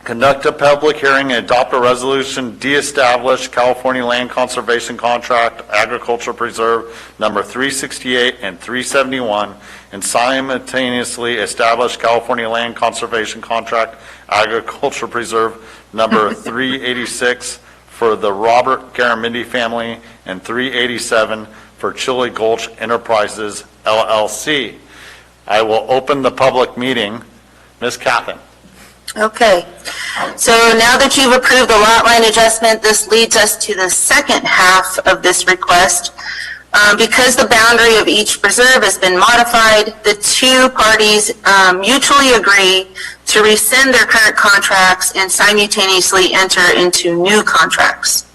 Conduct a public hearing and adopt a resolution de-establish California Land Conservation Contract Agriculture Preserve number 368 and 371 and simultaneously establish California Land Conservation Contract Agriculture Preserve number 386 for the Robert Garamendi family and 387 for Chili Gulch Enterprises LLC. I will open the public meeting. Ms. Catherine. Okay, so now that you've approved the lot line adjustment, this leads us to the second half of this request. Because the boundary of each preserve has been modified, the two parties mutually agree to rescind their current contracts and simultaneously enter into new contracts.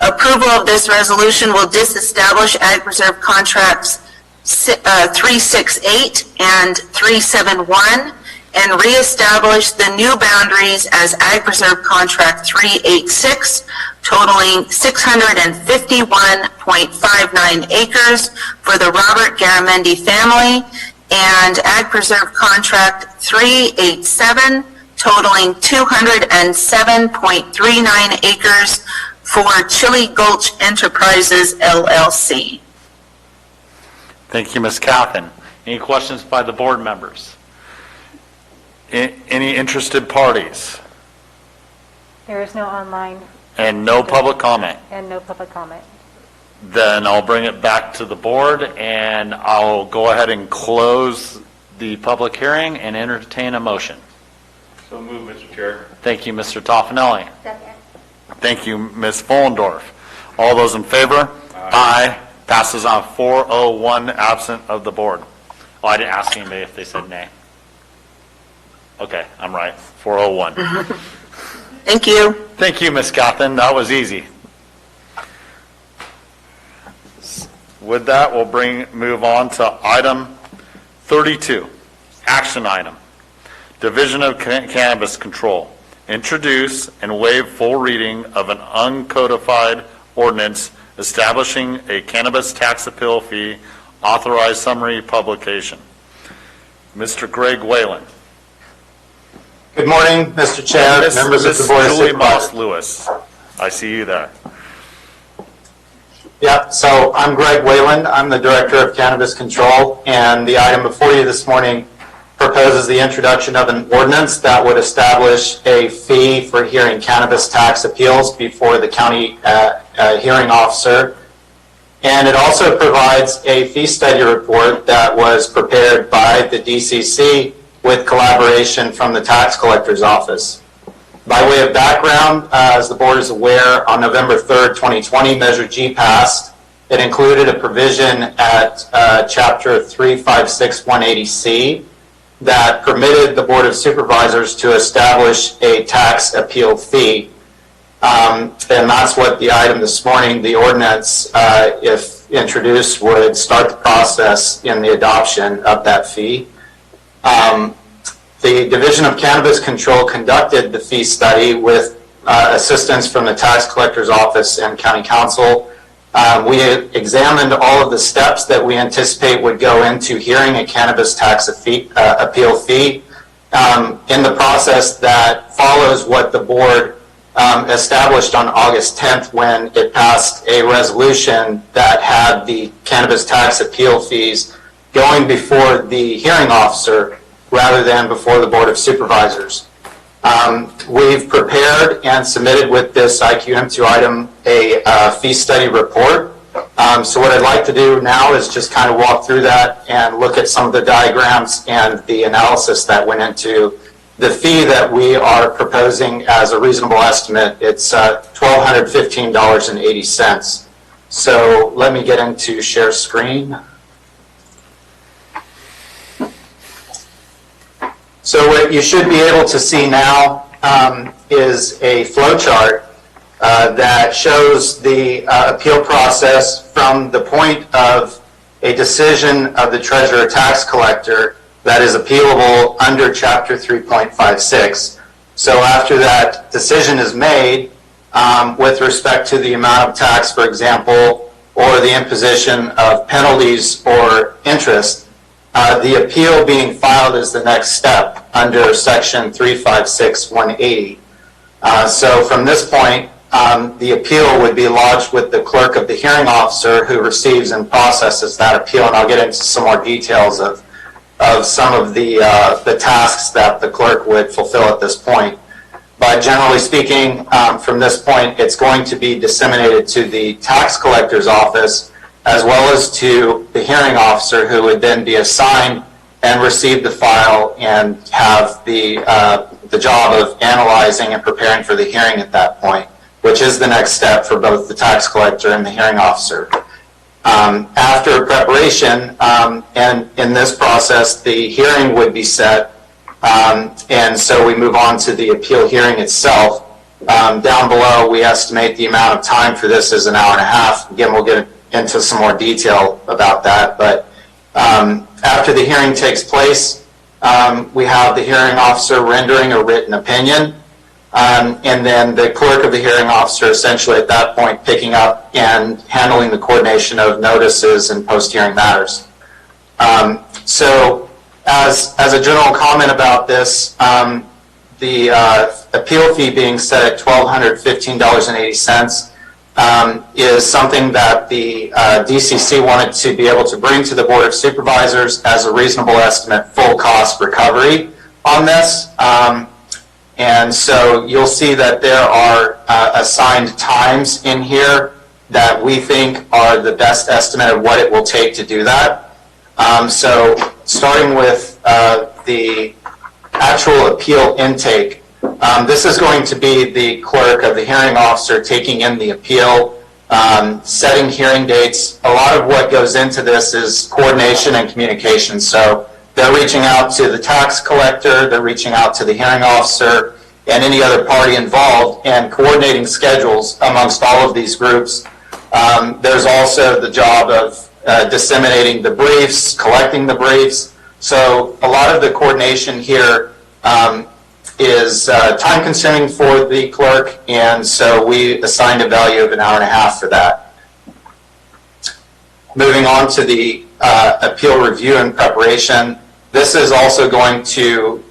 Approval of this resolution will disestablish Ag Preserve Contracts 368 and 371 and reestablish the new boundaries as Ag Preserve Contract 386, totaling 651.59 acres for the Robert Garamendi family, and Ag Preserve Contract 387, totaling 207.39 acres for Chili Gulch Enterprises, LLC. Thank you, Ms. Catherine. Any questions by the board members? Any interested parties? There is no online And no public comment? and no public comment. Then I'll bring it back to the board, and I'll go ahead and close the public hearing and entertain a motion. So move, Mr. Chair. Thank you, Mr. Toffanelli. Second. Thank you, Ms. Fullendorf. All those in favor? Aye. Passes on 401 absent of the board. Well, I didn't ask anybody if they said nay. Okay, I'm right. 401. Thank you. Thank you, Ms. Catherine. That was easy. With that, we'll move on to item 32, action item. Division of Cannabis Control. introduce and waive full reading of an uncodified ordinance establishing a cannabis tax appeal fee, authorized summary publication. Mr. Greg Whalen. Good morning, Mr. Chair, members of the Board of Julie Supervisors. Moss Lewis. I see you there. Yeah, so I'm Greg Whalen. I'm the Director of Cannabis Control, and the item before you this morning proposes the introduction of an ordinance that would establish a fee for hearing cannabis tax appeals before the county hearing officer. And it also provides a fee study report that was prepared by the DCC with collaboration from the tax collector's office. By way of background, as the board is aware, on November 3rd, 2020, Measure G passed. It included a provision at Chapter 356180C that permitted the Board of Supervisors to establish a tax appeal fee. And that's what the item this morning, the ordinance, if introduced, would start the process in the adoption of that fee. The Division of Cannabis Control conducted the fee study with assistance from the Tax Collector's Office and County Council. We examined all of the steps that we anticipate would go into hearing a cannabis tax appeal fee in the process that follows what the board established on August 10th when it passed a resolution that had the cannabis tax appeal fees going before the hearing officer rather than before the Board of Supervisors. We've prepared and submitted with this IQM2 item a fee study report. So what I'd like to do now is just kind of walk through that and look at some of the diagrams and the analysis that went into the fee that we are proposing as a reasonable estimate. It's $1,215.80. So let me get into share screen. So what you should be able to see now is a flow chart that shows the appeal process from the point of a decision of the Treasurer Tax Collector that is appealable under Chapter 3.56. So after that decision is made with respect to the amount of tax, for example, or the imposition of penalties or interest, the appeal being filed is the next step under Section 356-180. So from this point, the appeal would be lodged with the clerk of the hearing officer who receives and processes that appeal, and I'll get into some more details of some of the tasks that the clerk would fulfill at this point. But generally speaking, from this point, it's going to be disseminated to the tax collector's office as well as to the hearing officer, who would then be assigned and receive the file and have the job of analyzing and preparing for the hearing at that point, which is the next step for both the tax collector and the hearing officer. After preparation, and in this process, the hearing would be set, and so we move on to the appeal hearing itself. Down below, we estimate the amount of time for this is an hour and a half. Again, we'll get into some more detail about that, but after the hearing takes place, we have the hearing officer rendering a written opinion, and then the clerk of the hearing officer essentially at that point picking up and handling the coordination of notices and post-hearing matters. So as a general comment about this, the appeal fee being set at $1,215.80 is something that the DCC wanted to be able to bring to the Board of Supervisors as a reasonable estimate full cost recovery on this. And so you'll see that there are assigned times in here that we think are the best estimate of what it will take to do that. So starting with the actual appeal intake, this is going to be the clerk of the hearing officer taking in the appeal, setting hearing dates. A lot of what goes into this is coordination and communication. So they're reaching out to the tax collector, they're reaching out to the hearing officer, and any other party involved, and coordinating schedules amongst all of these groups. There's also the job of disseminating the briefs, collecting the briefs. So a lot of the coordination here time consuming for the clerk, and so we assigned a value of an hour and a half for that. Moving on to the appeal review and preparation, this is also going to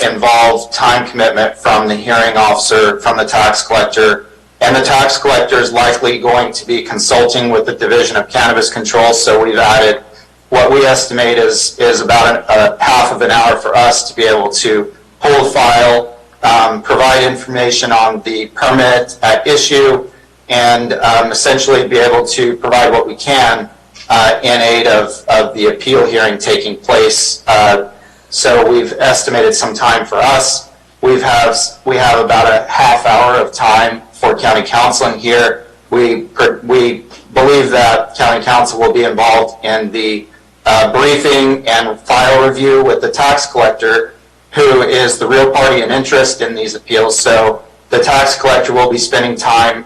involve time commitment from the hearing officer, from the tax collector, and the tax collector is likely going to be consulting with the Division of Cannabis Control, so we've added what we estimate is about a half of an hour for us to be able to pull the file, provide information on the permit at issue, and essentially be able to provide what we can in aid of the appeal hearing taking place. So we've estimated some time for us. We have about a half hour of time for county counsel in here. We believe that county counsel will be involved in the briefing and file review with the tax collector, who is the real party in interest in these appeals. So the tax collector will be spending time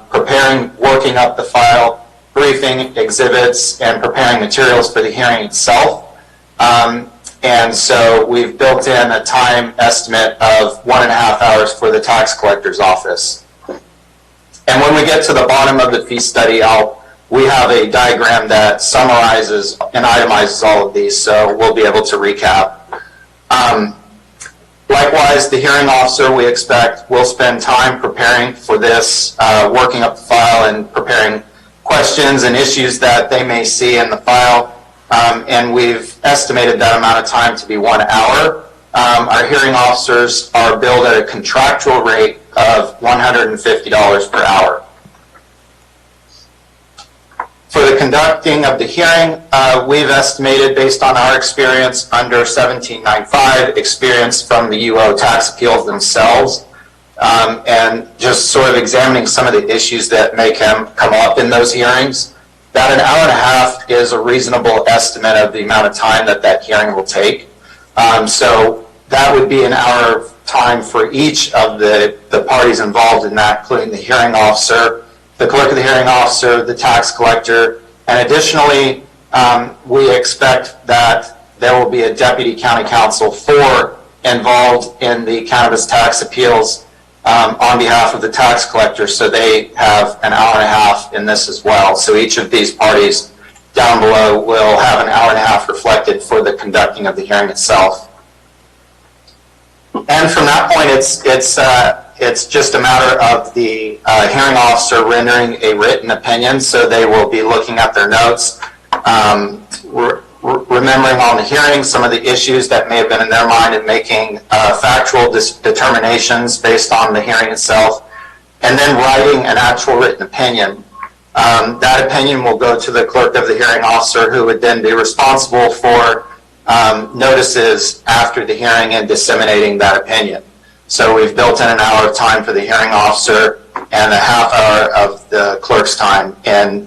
preparing, working up the file, briefing exhibits, and preparing materials for the hearing itself. And so we've built in a time estimate of 1.5 hours for the tax collector's office. And when we get to the bottom of the fee study, we have a diagram that summarizes and itemizes all of these, so we'll be able to recap. Likewise, the hearing officer, we expect, will spend time preparing for this, working up the file and preparing questions and issues that they may see in the file. And we've estimated that amount of time to be 1 hour. Our hearing officers are billed at a contractual rate of $150 per hour. For the conducting of the hearing, we've estimated, based on our experience under 1795, experience from the UO tax appeals themselves, and just sort of examining some of the issues that may come up in those hearings, that an hour and a half is a reasonable estimate of the amount of time that hearing will take. So that would be an hour of time for each of the parties involved in that, including the hearing officer, the clerk of the hearing officer, the tax collector, and additionally, we expect that there will be a deputy county counsel 4 involved in the cannabis tax appeals on behalf of the tax collector, so they have an hour and a half in this as well. So each of these parties down below will have an hour and a half reflected for the conducting of the hearing itself. And from that point, it's just a matter of the hearing officer rendering a written opinion, so they will be looking at their notes, remembering on the hearing some of the issues that may have been in their mind and making factual determinations based on the hearing itself, and then writing an actual written opinion. That opinion will go to the clerk of the hearing officer, who would then be responsible for notices after the hearing and disseminating that opinion. So we've built in an hour of time for the hearing officer and a half hour of the clerk's time in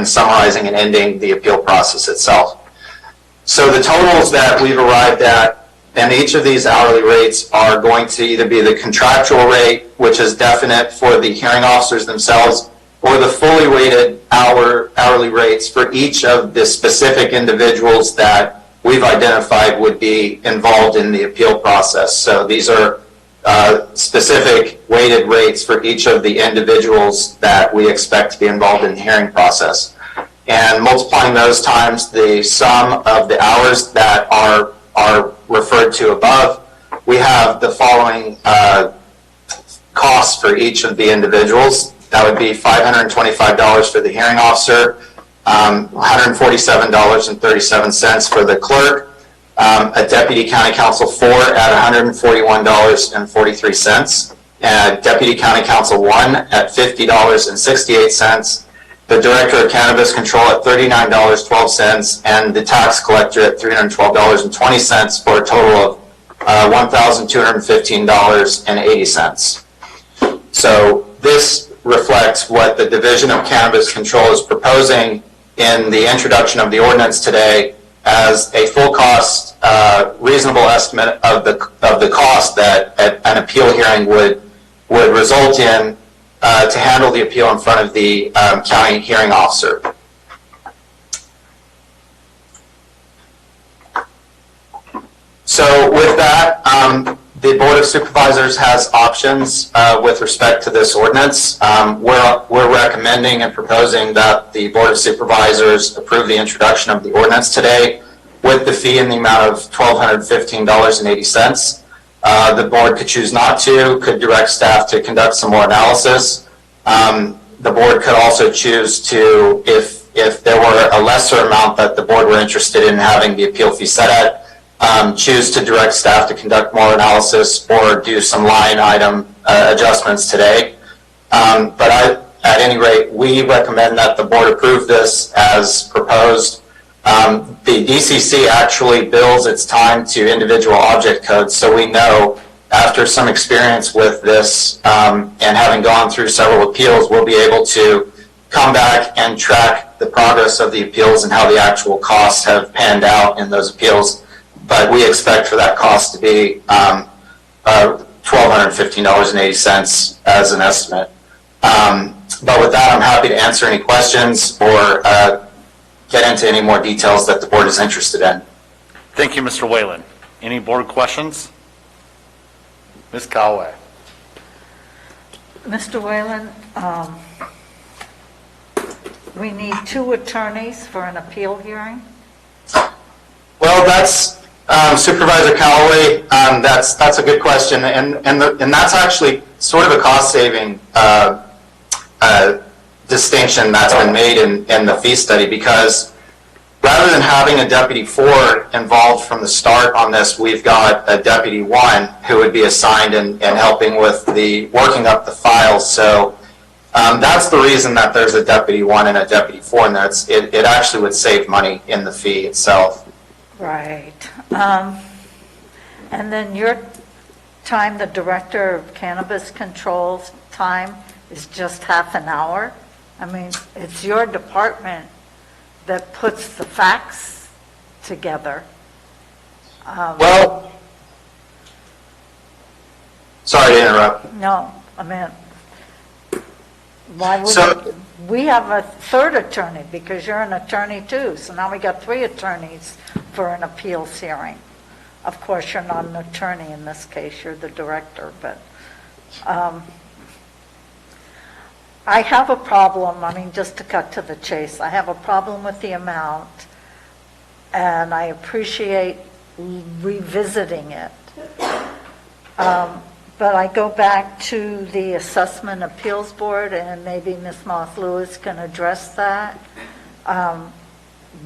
summarizing and ending the appeal process itself. So the totals that we've arrived at, and each of these hourly rates are going to either be the contractual rate, which is definite for the hearing officers themselves, or the fully weighted hourly rates for each of the specific individuals that we've identified would be involved in the appeal process. So these are specific weighted rates for each of the individuals that we expect to be involved in the hearing process. And multiplying those times the sum of the hours that are referred to above, we have the following costs for each of the individuals. That would be $525 for the hearing officer, $147.37 for the clerk, a deputy county counsel 4 at $141.43, and deputy county counsel 1 at $50.68, the director of cannabis control at $39.12, and the tax collector at $312.20 for a total of $1,215.80. So this reflects what the Division of Cannabis Control is proposing in the introduction of the ordinance today as a full cost, reasonable estimate of the cost that an appeal hearing would result in to handle the appeal in front of the county hearing officer. So with that, The Board of Supervisors has options with respect to this ordinance. We're recommending and proposing that the Board of Supervisors approve the introduction of the ordinance today with the fee in the amount of $1,215.80. The board could choose not to, could direct staff to conduct some more analysis. The board could also choose to, if there were a lesser amount that the board were interested in having the appeal fee set at, choose to direct staff to conduct more analysis or do some line item adjustments today. But at any rate, we recommend that the board approve this as proposed. The DCC actually bills its time to individual object codes, so we know after some experience with this and having gone through several appeals, we'll be able to come back and track the progress of the appeals and how the actual costs have panned out in those appeals. But we expect for that cost to be $1,215.80 as an estimate. But with that, I'm happy to answer any questions or get into any more details that the board is interested in. Thank you, Mr. Whalen. Any board questions? Ms. Callaway. Mr. Whalen, we need 2 attorneys for an appeal hearing? Well, that's Supervisor Callaway. That's a good question, and that's actually sort of a cost-saving distinction that's been made in the fee study, because rather than having a Deputy 4 involved from the start on this, we've got a Deputy 1 who would be assigned and helping with the working up the files. So that's the reason that there's a Deputy 1 and a Deputy 4, and it actually would save money in the fee itself. Right. And then your time, the Director of Cannabis Control's time, is just half an hour? I mean, it's your department that puts the facts together. Well, sorry to interrupt. No, I mean, why would we have a third attorney, because you're an attorney too, so now we got 3 attorneys for an appeals hearing. Of course, you're not an attorney in this case, you're the director, but I have a problem, I mean, just to cut to the chase, I have a problem with the amount, and I appreciate revisiting it. But I go back to the Assessment Appeals Board, and maybe Ms. Moss-Lewis can address that.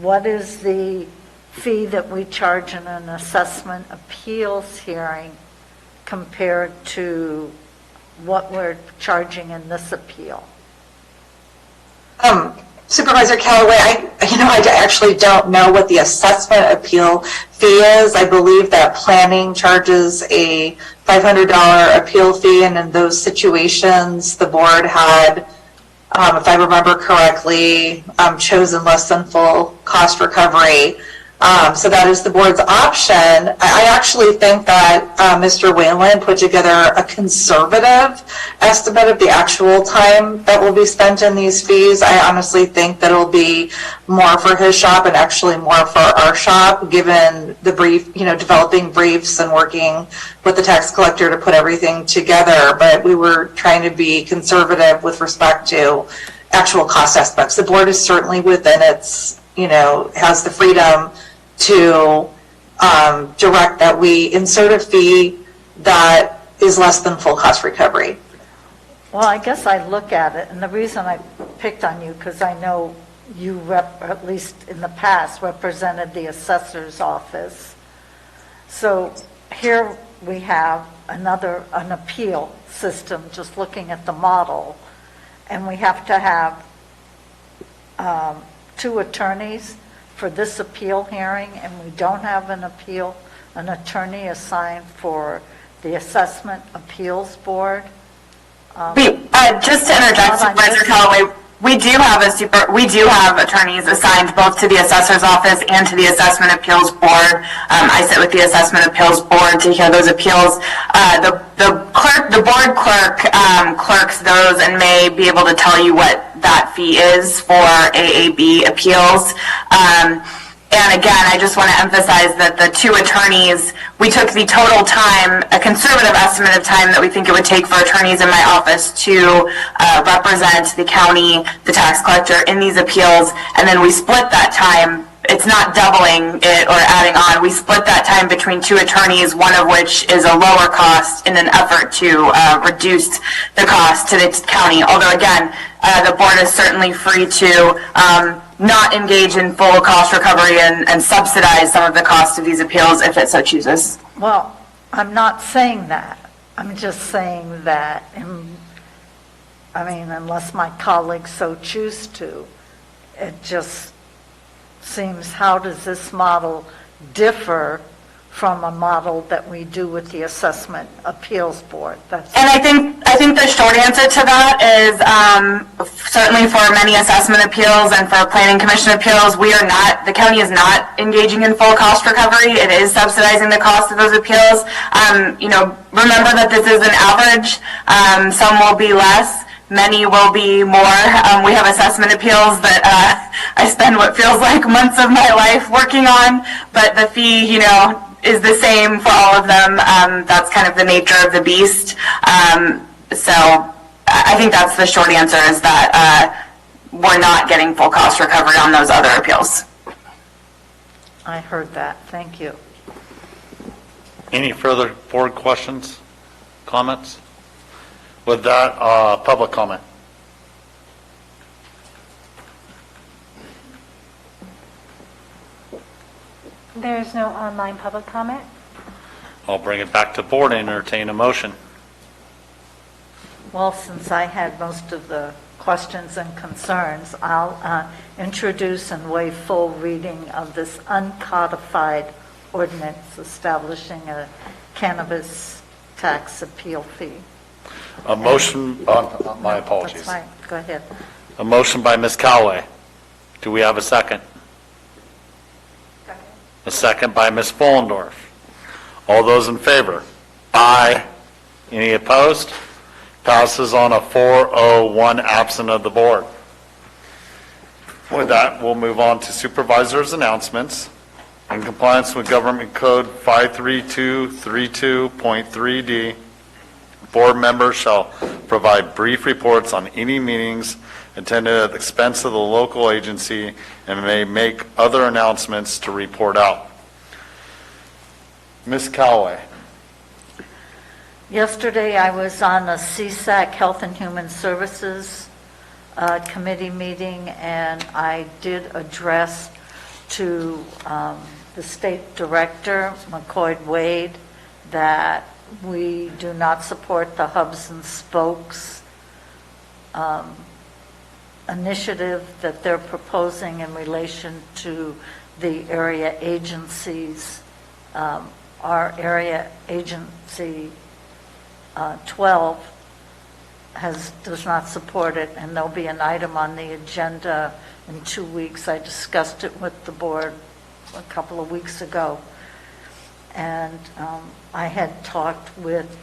What is the fee that we charge in an assessment appeals hearing compared to what we're charging in this appeal? Supervisor Callaway, I actually don't know what the assessment appeal fee is. I believe that planning charges a $500 appeal fee, and in those situations, the board had, if I remember correctly, chosen less than full cost recovery. So that is the board's option. I actually think that Mr. Whalen put together a conservative estimate of the actual time that will be spent in these fees. I honestly think that it'll be more for his shop and actually more for our shop, given the brief, developing briefs and working with the tax collector to put everything together. But we were trying to be conservative with respect to actual cost aspects. The board is certainly within its, has the freedom to direct that we insert a fee that is less than full cost recovery. Well, I guess I look at it, and the reason I picked on you, because I know you, at least in the past, represented the assessor's office. So here we have an appeal system, just looking at the model, and we have to have 2 attorneys for this appeal hearing, and we don't have an attorney assigned for the Assessment Appeals Board. Just to interject, Supervisor Callaway, we do have attorneys assigned both to the assessor's office and to the Assessment Appeals Board. I sit with the Assessment Appeals Board to hear those appeals. The board clerk clerks those and may be able to tell you what that fee is for AAB appeals. And again, I just want to emphasize that the two attorneys, we took the total time, a conservative estimate of time that we think it would take for attorneys in my office to represent the county, the tax collector in these appeals, and then we split that time. It's not doubling it or adding on. We split that time between two attorneys, one of which is a lower cost in an effort to reduce the cost to the county. Although again, the board is certainly free to not engage in full cost recovery and subsidize some of the cost of these appeals if it so chooses. Well, I'm not saying that. I'm just saying that, unless my colleagues so choose to, it just seems, how does this model differ from a model that we do with the Assessment Appeals Board? And I think the short answer to that is certainly for many assessment appeals and for planning commission appeals, the county is not engaging in full cost recovery. It is subsidizing the cost of those appeals. Remember that this is an average. Some will be less. Many will be more. We have assessment appeals that I spend what feels like months of my life working on, but the fee, is the same for all of them. That's kind of the nature of the beast. So I think that's the short answer, is that we're not getting full cost recovery on those other appeals. I heard that. Thank you. Any further board questions, comments? With that, public comment. There is no online public comment. I'll bring it back to board and entertain a motion. Well, since I had most of the questions and concerns, I'll introduce and waive full reading of this uncodified ordinance establishing a cannabis tax appeal fee. A motion, my apologies. That's fine. Go ahead. A motion by Ms. Callaway. Do we have a second? A second by Ms. Fullendorf. All those in favor? Aye. Any opposed? Passes on a 4-0-1 absent of the board. With that, we'll move on to supervisors' announcements. In compliance with Government Code 53232.3D, board members shall provide brief reports on any meetings attended at the expense of the local agency and may make other announcements to report out. Ms. Callaway. Yesterday, I was on a CSAC Health and Human Services committee meeting, and I did address to the state director, McCoy Wade, that we do not support the hubs and spokes initiative that they're proposing in relation to the area agencies. Our area agency 12 does not support it, and there'll be an item on the agenda in 2 weeks. I discussed it with the board a couple of weeks ago. And I had talked with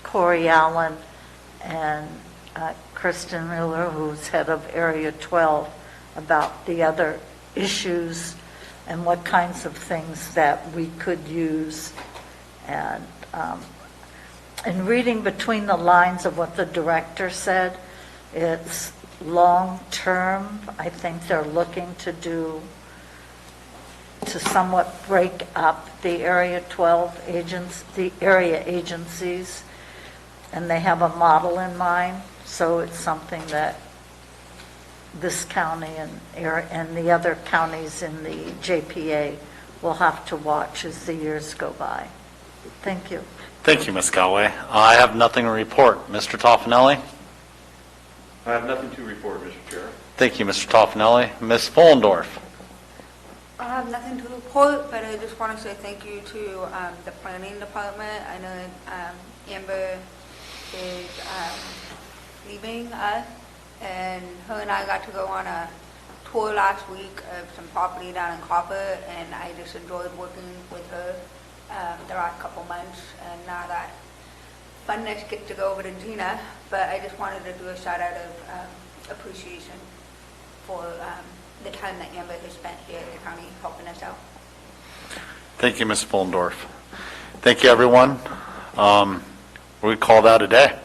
Corey Allen and Kristen Miller, who's head of Area 12, about the other issues and what kinds of things that we could use. And in reading between the lines of what the director said, it's long-term. I think they're looking to somewhat break up the Area 12 agents, the area agencies, and they have a model in mind. So it's something that this county and the other counties in the JPA will have to watch as the years go by. Thank you. Thank you, Ms. Callaway. I have nothing to report. Mr. Toffanelli? I have nothing to report, Mr. Chair. Thank you, Mr. Toffanelli. Ms. Fullendorf? I have nothing to report, but I just want to say thank you to the planning department. I know Amber is leaving us, and her and I got to go on a tour last week of some property down in Copper, and I just enjoyed working with her the last couple months, and now that funness gets to go over to Gina. But I just wanted to do a shout out of appreciation for the time that Amber has spent here at the county helping us out. Thank you, Ms. Fullendorf. Thank you, everyone. We call that a day.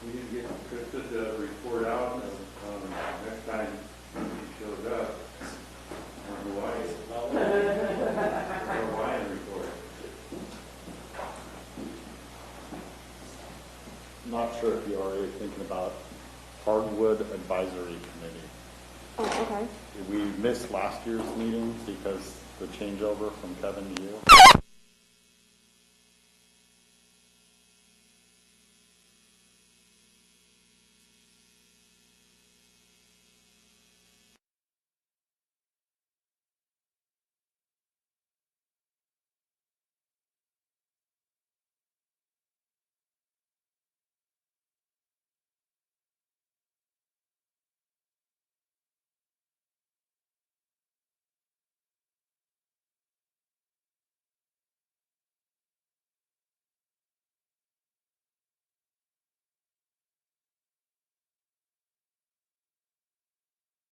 We need to get Krista to report out, next time she shows up. On Hawaiian report. Not sure if you're already thinking about Hardwood Advisory Committee. Oh, okay. We missed last year's meeting because the changeover from Kevin to you.